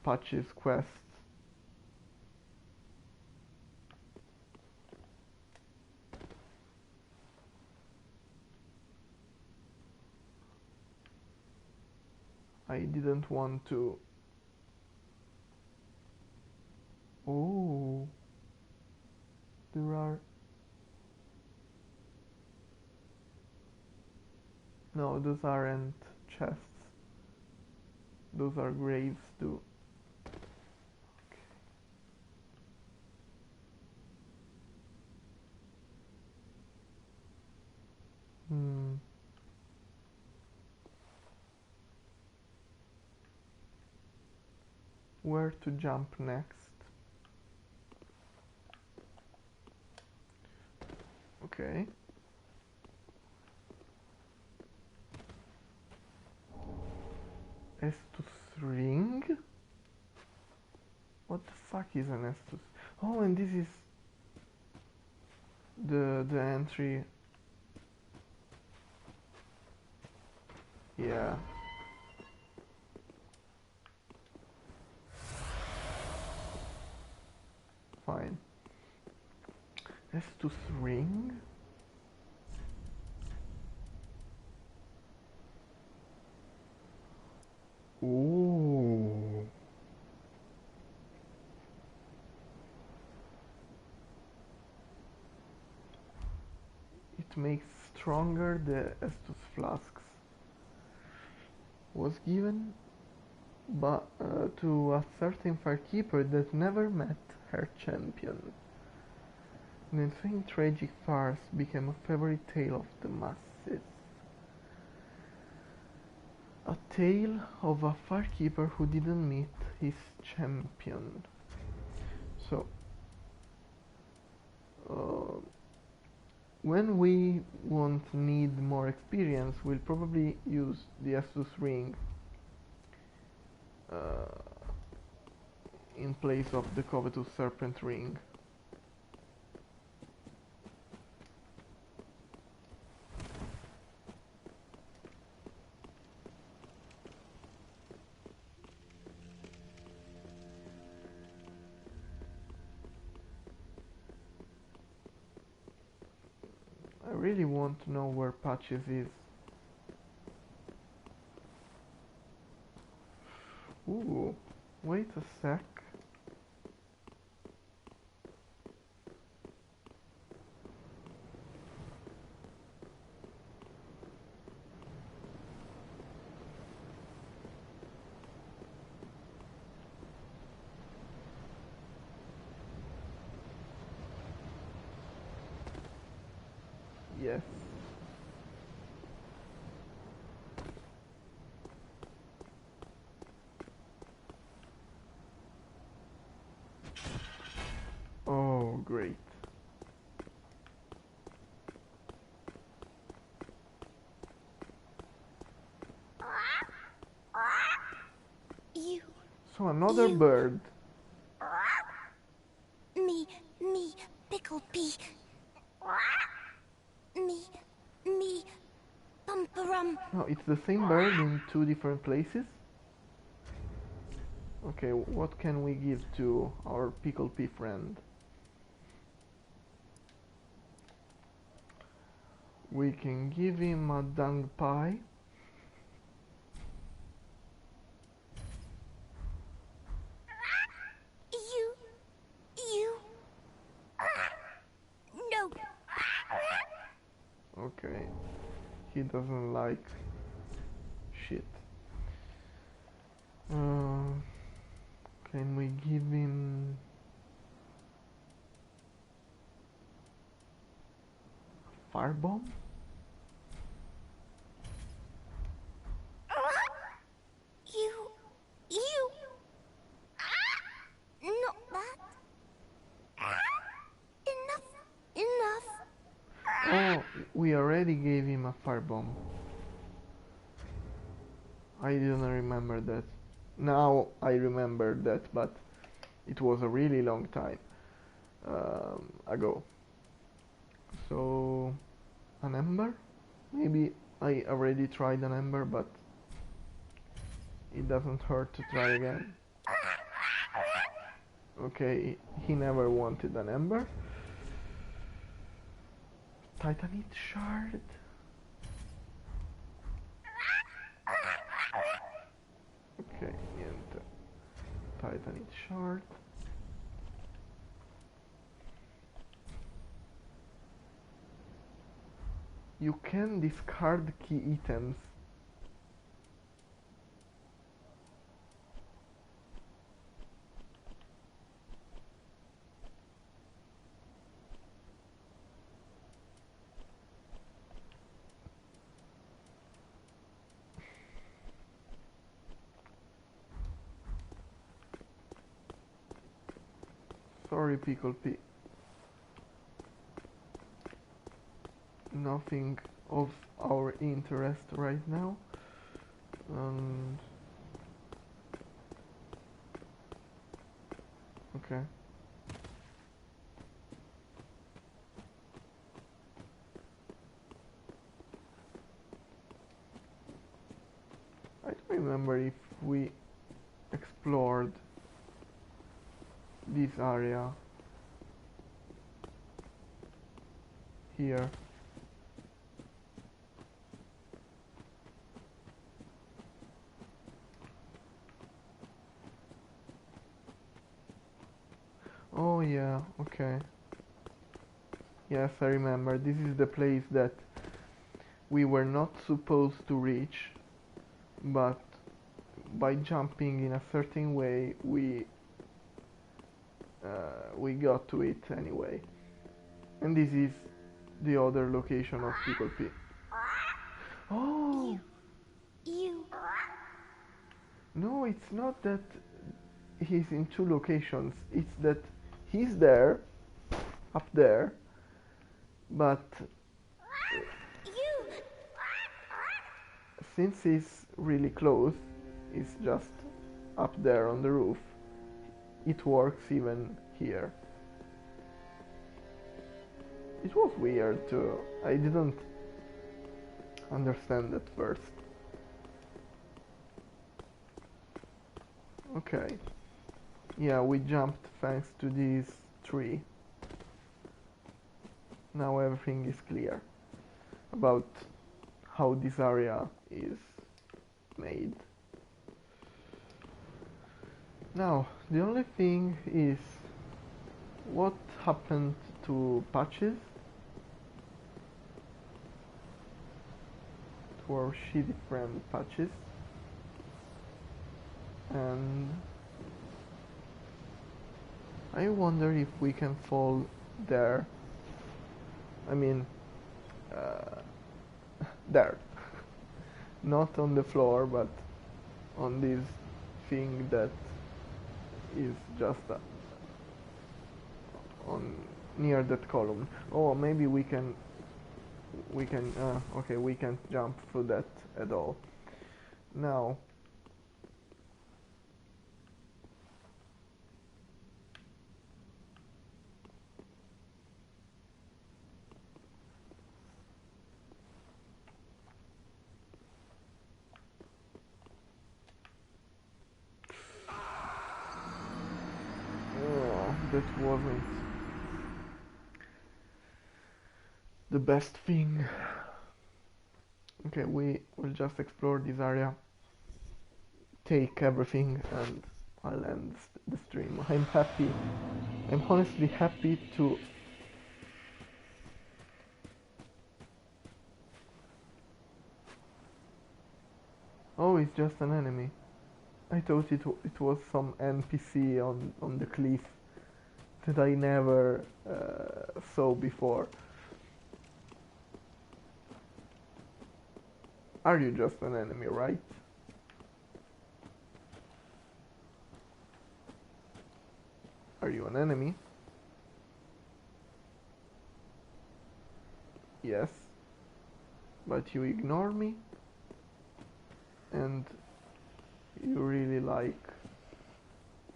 [SPEAKER 1] Patch's quests. I didn't want to. Oh, there are. No, those aren't chests. Those are graves too. Hmm. Where to jump next? Okay. Estus ring? What the fuck is an Estus? Oh, and this is the entry. Yeah. Fine. Estus ring? Ooh. It makes stronger the Estus flasks. Was given to a certain firekeeper that never met her champion. The ensuing tragic farce became a favorite tale of the masses. A tale of a firekeeper who didn't meet his champion. So, when we won't need more experience, we'll probably use the Estus ring in place of the covetous serpent ring. I really want to know where Patches is. Ooh, wait a sec. Yes. Oh, great.
[SPEAKER 7] You.
[SPEAKER 1] So another bird.
[SPEAKER 7] Me, Pickle Pea. Me, Bumperum.
[SPEAKER 1] No, it's the same bird in two different places. Okay, what can we give to our Pickle Pea friend? We can give him a dung pie. Okay. He doesn't like shit. Can we give him a firebomb?
[SPEAKER 7] You. Not that. Enough.
[SPEAKER 1] Oh, we already gave him a firebomb. I didn't remember that. Now I remember that, but it was a really long time ago. So, an ember? Maybe I already tried an ember, but it doesn't hurt to try again. Okay, he never wanted an ember. Titanite shard? Okay, niente. Titanite shard. You can discard key items. Sorry, Pickle P. Nothing of our interest right now. And okay. I don't remember if we explored this area here. Oh yeah, okay. Yes, I remember. This is the place that we were not supposed to reach, but by jumping in a certain way, we got to it anyway. And this is the other location of Pickle P. Oh!
[SPEAKER 7] You.
[SPEAKER 1] No, it's not that he's in two locations. It's that he's there, up there, but
[SPEAKER 7] You.
[SPEAKER 1] since he's really close, it's just up there on the roof. It works even here. It was weird too. I didn't understand at first. Okay. Yeah, we jumped thanks to this tree. Now everything is clear about how this area is made. Now, the only thing is what happened to Patches? To our shitty friend Patches. And I wonder if we can fall there. I mean, there. Not on the floor, but on this thing that is just on near that column. Oh, maybe we can. Okay, we can't jump through that at all. Now. That wasn't the best thing. Okay, we will just explore this area, take everything, and I'll end the stream. I'm happy. I'm honestly happy to Oh, it's just an enemy. I thought it was some NPC on the cliff that I never saw before. Are you just an enemy, right? Are you an enemy? Yes. But you ignore me? And you really like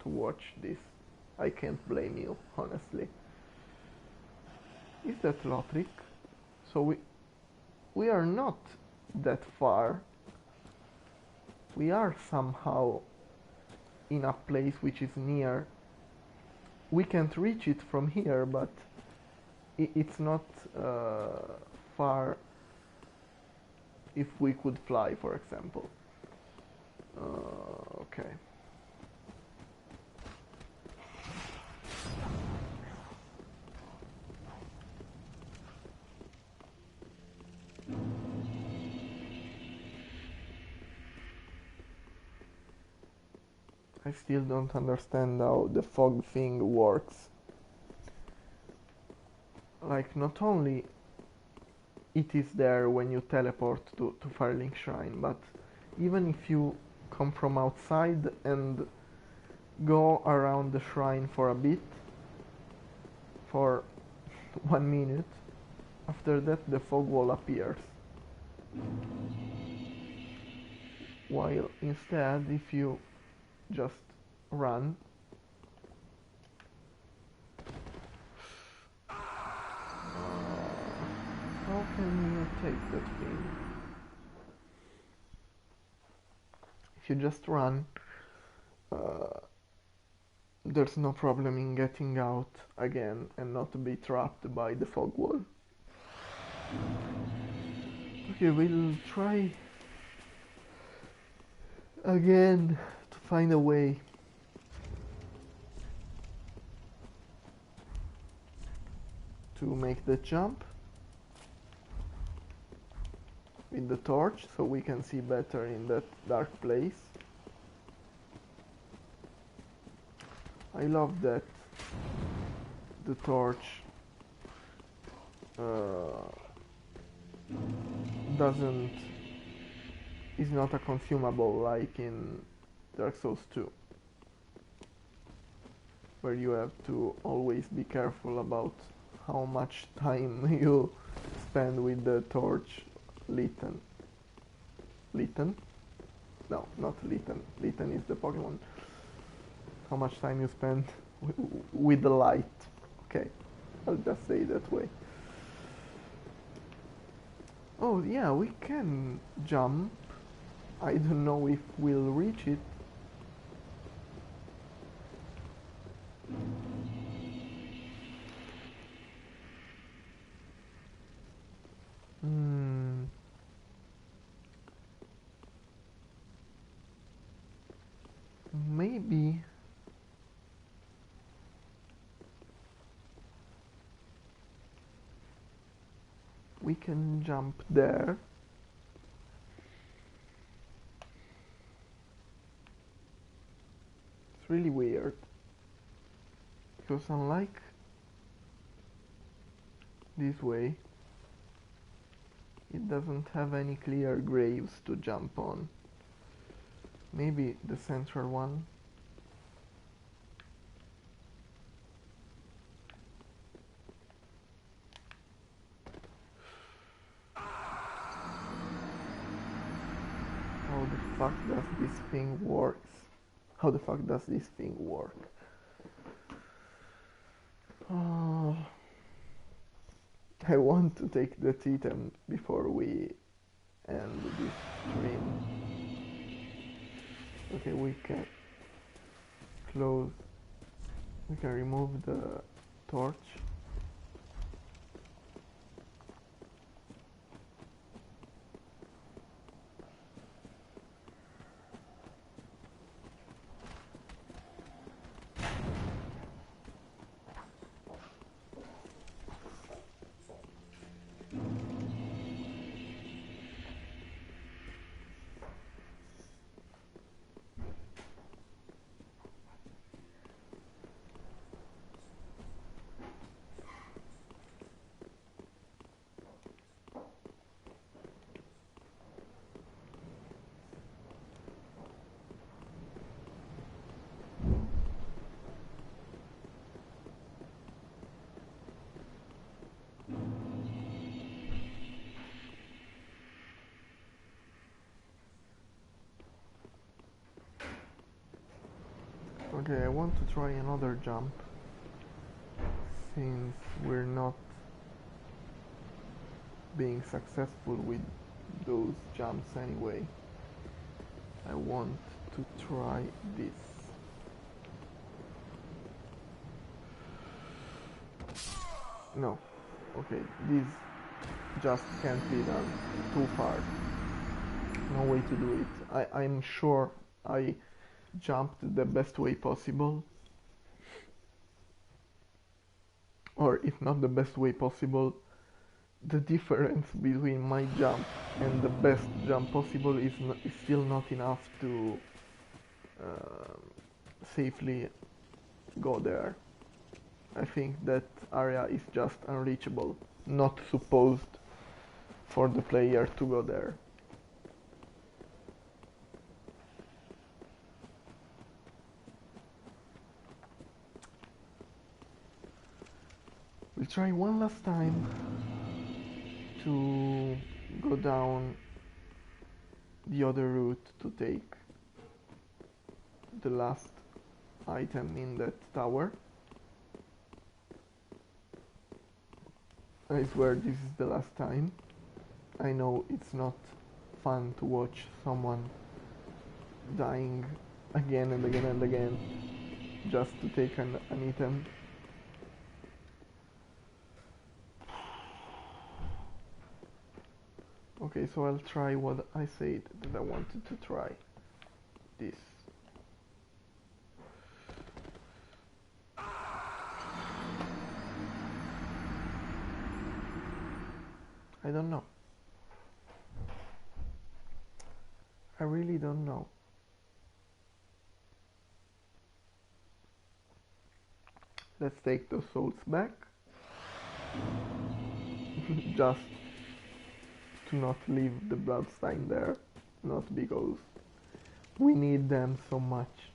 [SPEAKER 1] to watch this. I can't blame you, honestly. Is that Lothric? So we are not that far. We are somehow in a place which is near. We can't reach it from here, but it's not far if we could fly, for example. Okay. I still don't understand how the fog thing works. Like, not only it is there when you teleport to Firelink Shrine, but even if you come from outside and go around the shrine for a bit, for 1 minute, after that the fog wall appears. While instead, if you just run, how can you take that thing? If you just run, there's no problem in getting out again and not be trapped by the fog wall. Okay, we'll try again to find a way. To make the jump with the torch so we can see better in that dark place. I love that the torch is not a consumable like in Dark Souls 2, where you have to always be careful about how much time you spend with the torch lit. No, not Litten. Litten is the Pokemon. How much time you spend with the light. Okay, I'll just say it that way. Oh yeah, we can jump. I don't know if we'll reach it. Maybe we can jump there. It's really weird because unlike this way, it doesn't have any clear graves to jump on. Maybe the central one. How the fuck does this thing work? How the fuck does this thing work? Oh, I want to take that item before we end this stream. Okay, we can close. We can remove the torch. Okay, I want to try another jump since we're not being successful with those jumps anyway. I want to try this. No. Okay, this just can't be done. Too far. No way to do it. I'm sure I jumped the best way possible. Or if not the best way possible, the difference between my jump and the best jump possible is still not enough to safely go there. I think that area is just unreachable, not supposed for the player to go there. We'll try one last time to go down the other route to take the last item in that tower. I swear this is the last time. I know it's not fun to watch someone dying again and again and again just to take an item. Okay, so I'll try what I said that I wanted to try. This. I don't know. I really don't know. Let's take those souls back. Just to not leave the bloodstain there. Not because we need them so much.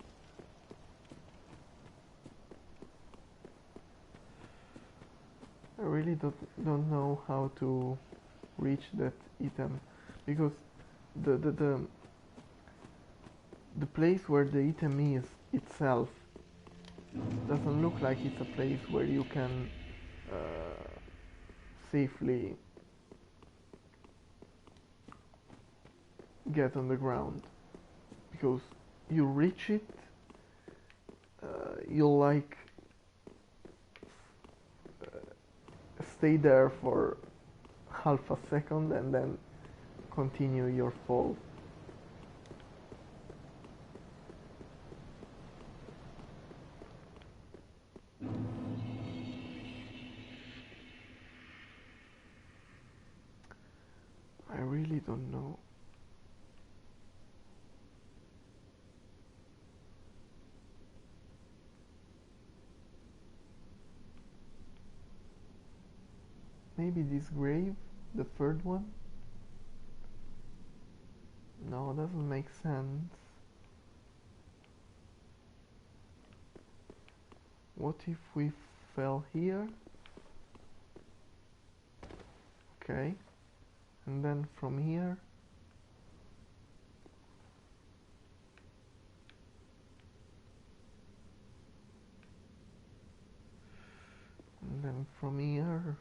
[SPEAKER 1] I really don't know how to reach that item, because the place where the item is itself doesn't look like it's a place where you can safely get on the ground, because you reach it, you'll like stay there for half a second and then continue your fall. I really don't know. Maybe this grave, the third one? No, doesn't make sense. What if we fell here? Okay. And then from here? And then from here?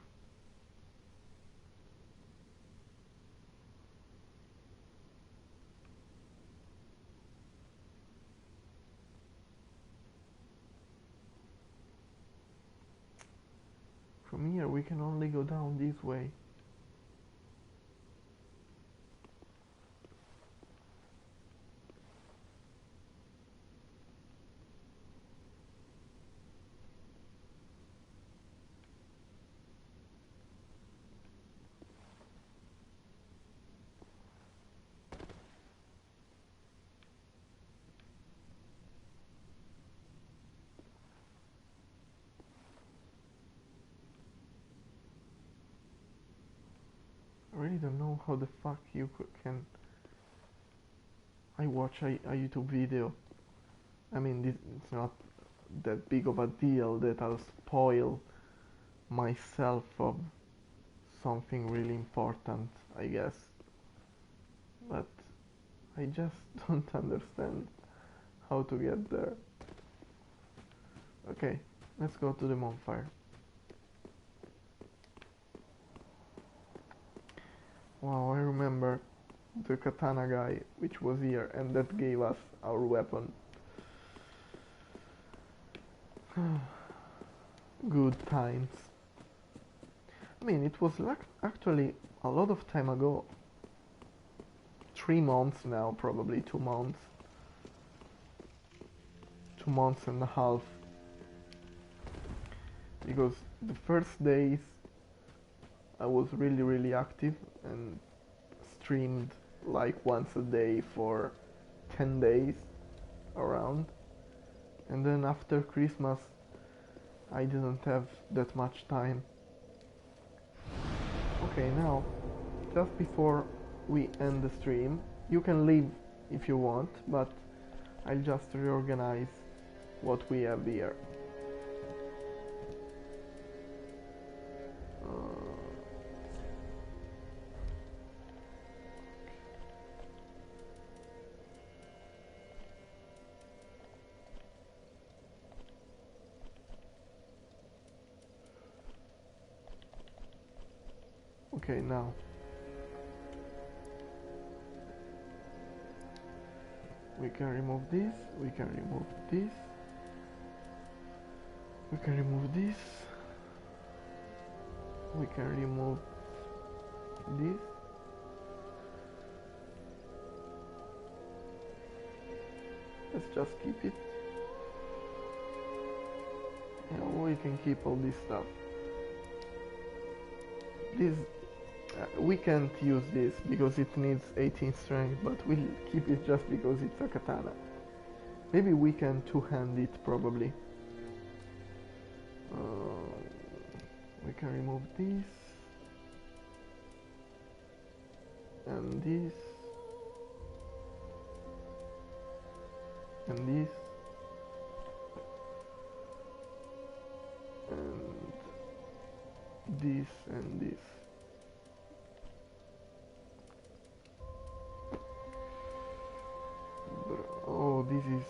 [SPEAKER 1] From here we can only go down this way. I really don't know how the fuck you can. I watch a YouTube video. I mean, it's not that big of a deal that I'll spoil myself of something really important, I guess. But I just don't understand how to get there. Okay, let's go to the bonfire. Wow, I remember the katana guy which was here and that gave us our weapon. Good times. I mean, it was like actually a lot of time ago. 3 months now, probably 2 months. 2 months and a half. Because the first days I was really active and streamed like once a day for 10 days around. And then after Christmas I didn't have that much time. Okay, now, just before we end the stream, you can leave if you want, but I'll just reorganize what we have here. Okay, now. We can remove this, we can remove this, we can remove this, we can remove this. Let's just keep it. And we can keep all this stuff. This we can't use this because it needs 18 strength, but we'll keep it just because it's a katana. Maybe we can two-hand it, probably. We can remove this and this and this and this and this. Oh, this is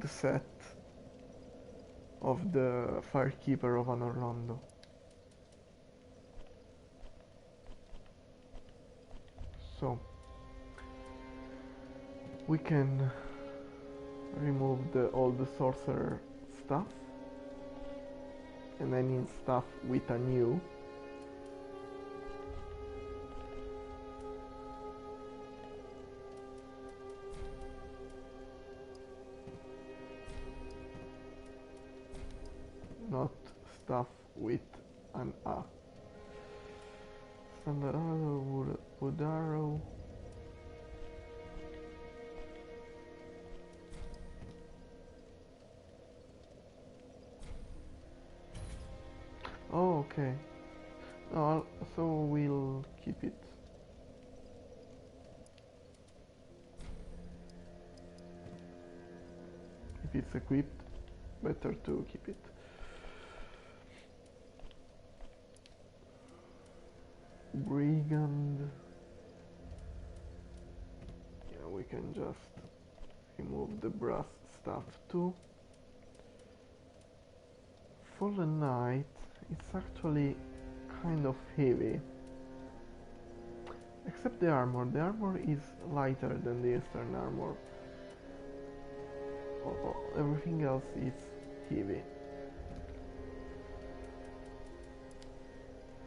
[SPEAKER 1] the set of the Firekeeper of Anor Londo. So we can remove all the sorcerer stuff, and I mean stuff with a new. Not stuff with an A. Standard arrow, wood arrow. Oh, okay. No, so we'll keep it. If it's equipped, better to keep it. Brigand. Yeah, we can just remove the brass stuff too. Fallen Knight, it's actually kind of heavy. Except the armor. The armor is lighter than the Eastern armor. Everything else is heavy.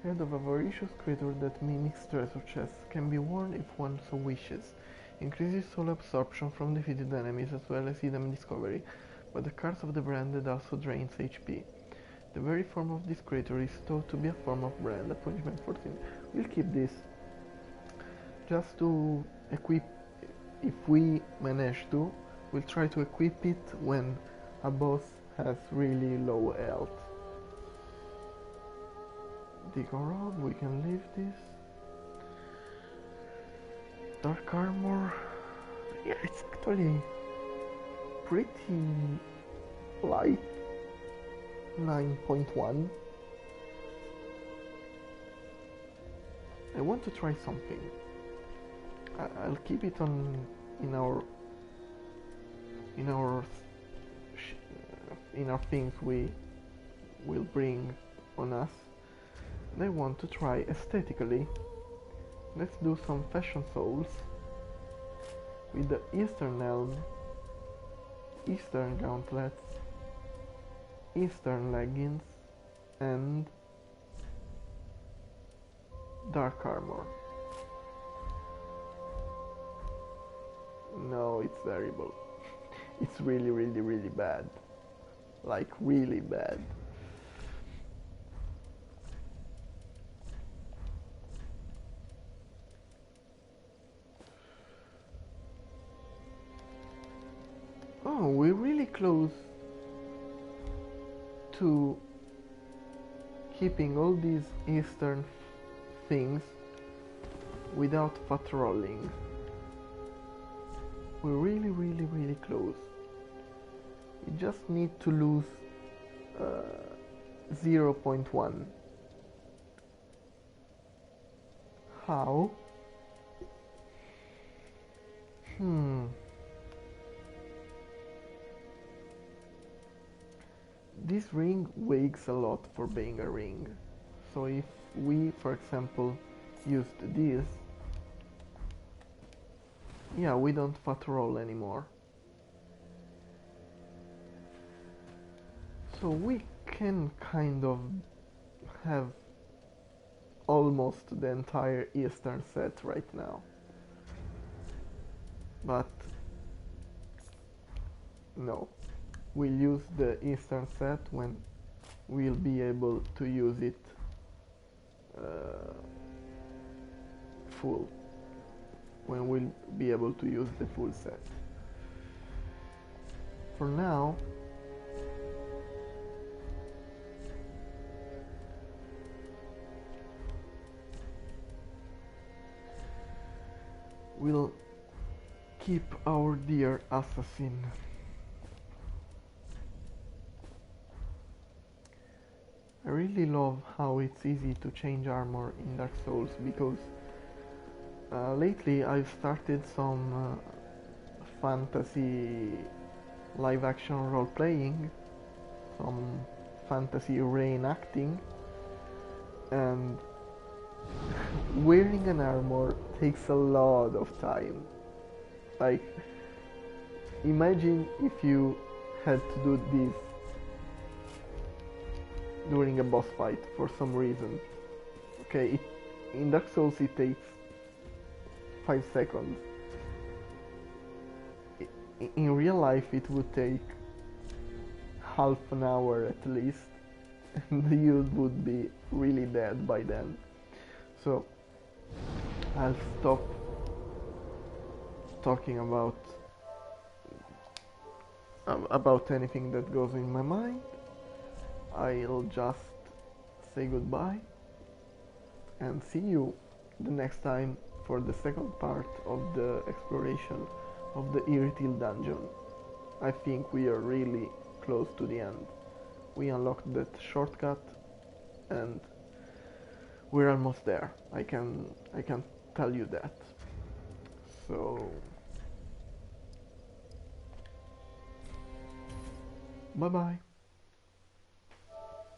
[SPEAKER 1] Head of a voracious creature that mimics treasure chests can be worn if one so wishes. Increases soul absorption from defeated enemies as well as item discovery, but the curse of the branded also drains HP. The very form of this creature is thought to be a form of brand, a punishment for sin. We'll keep this just to equip. If we manage to, we'll try to equip it when a boss has really low health. Deacon Rob, we can leave this. Dark armor. Yeah, it's actually pretty light. 9.1. I want to try something. I'll keep it on in our in our in our things we will bring on us. And I want to try aesthetically. Let's do some fashion souls with the Eastern Elm, Eastern gauntlets, Eastern leggings, and dark armor. No, it's terrible. It's really, really, really bad. Like, really bad. Oh, we're really close to keeping all these Eastern things without patrolling. We're really, really, really close. We just need to lose 0.1. How? This ring weighs a lot for being a ring. So if we, for example, used this, yeah, we don't patrol anymore. So we can kind of have almost the entire Eastern set right now. But no, we'll use the Eastern set when we'll be able to use it full. When we'll be able to use the full set. For now, we'll keep our dear assassin. I really love how it's easy to change armor in Dark Souls, because lately I've started some fantasy live action role playing, some fantasy reenacting, and wearing an armor takes a lot of time. Like, imagine if you had to do this during a boss fight for some reason. Okay, in Dark Souls it takes 5 seconds. In real life it would take half an hour at least, and you would be really dead by then. So I'll stop talking about anything that goes in my mind. I'll just say goodbye and see you the next time for the second part of the exploration of the Irithil dungeon. I think we are really close to the end. We unlocked that shortcut and we're almost there. I can tell you that. So bye bye.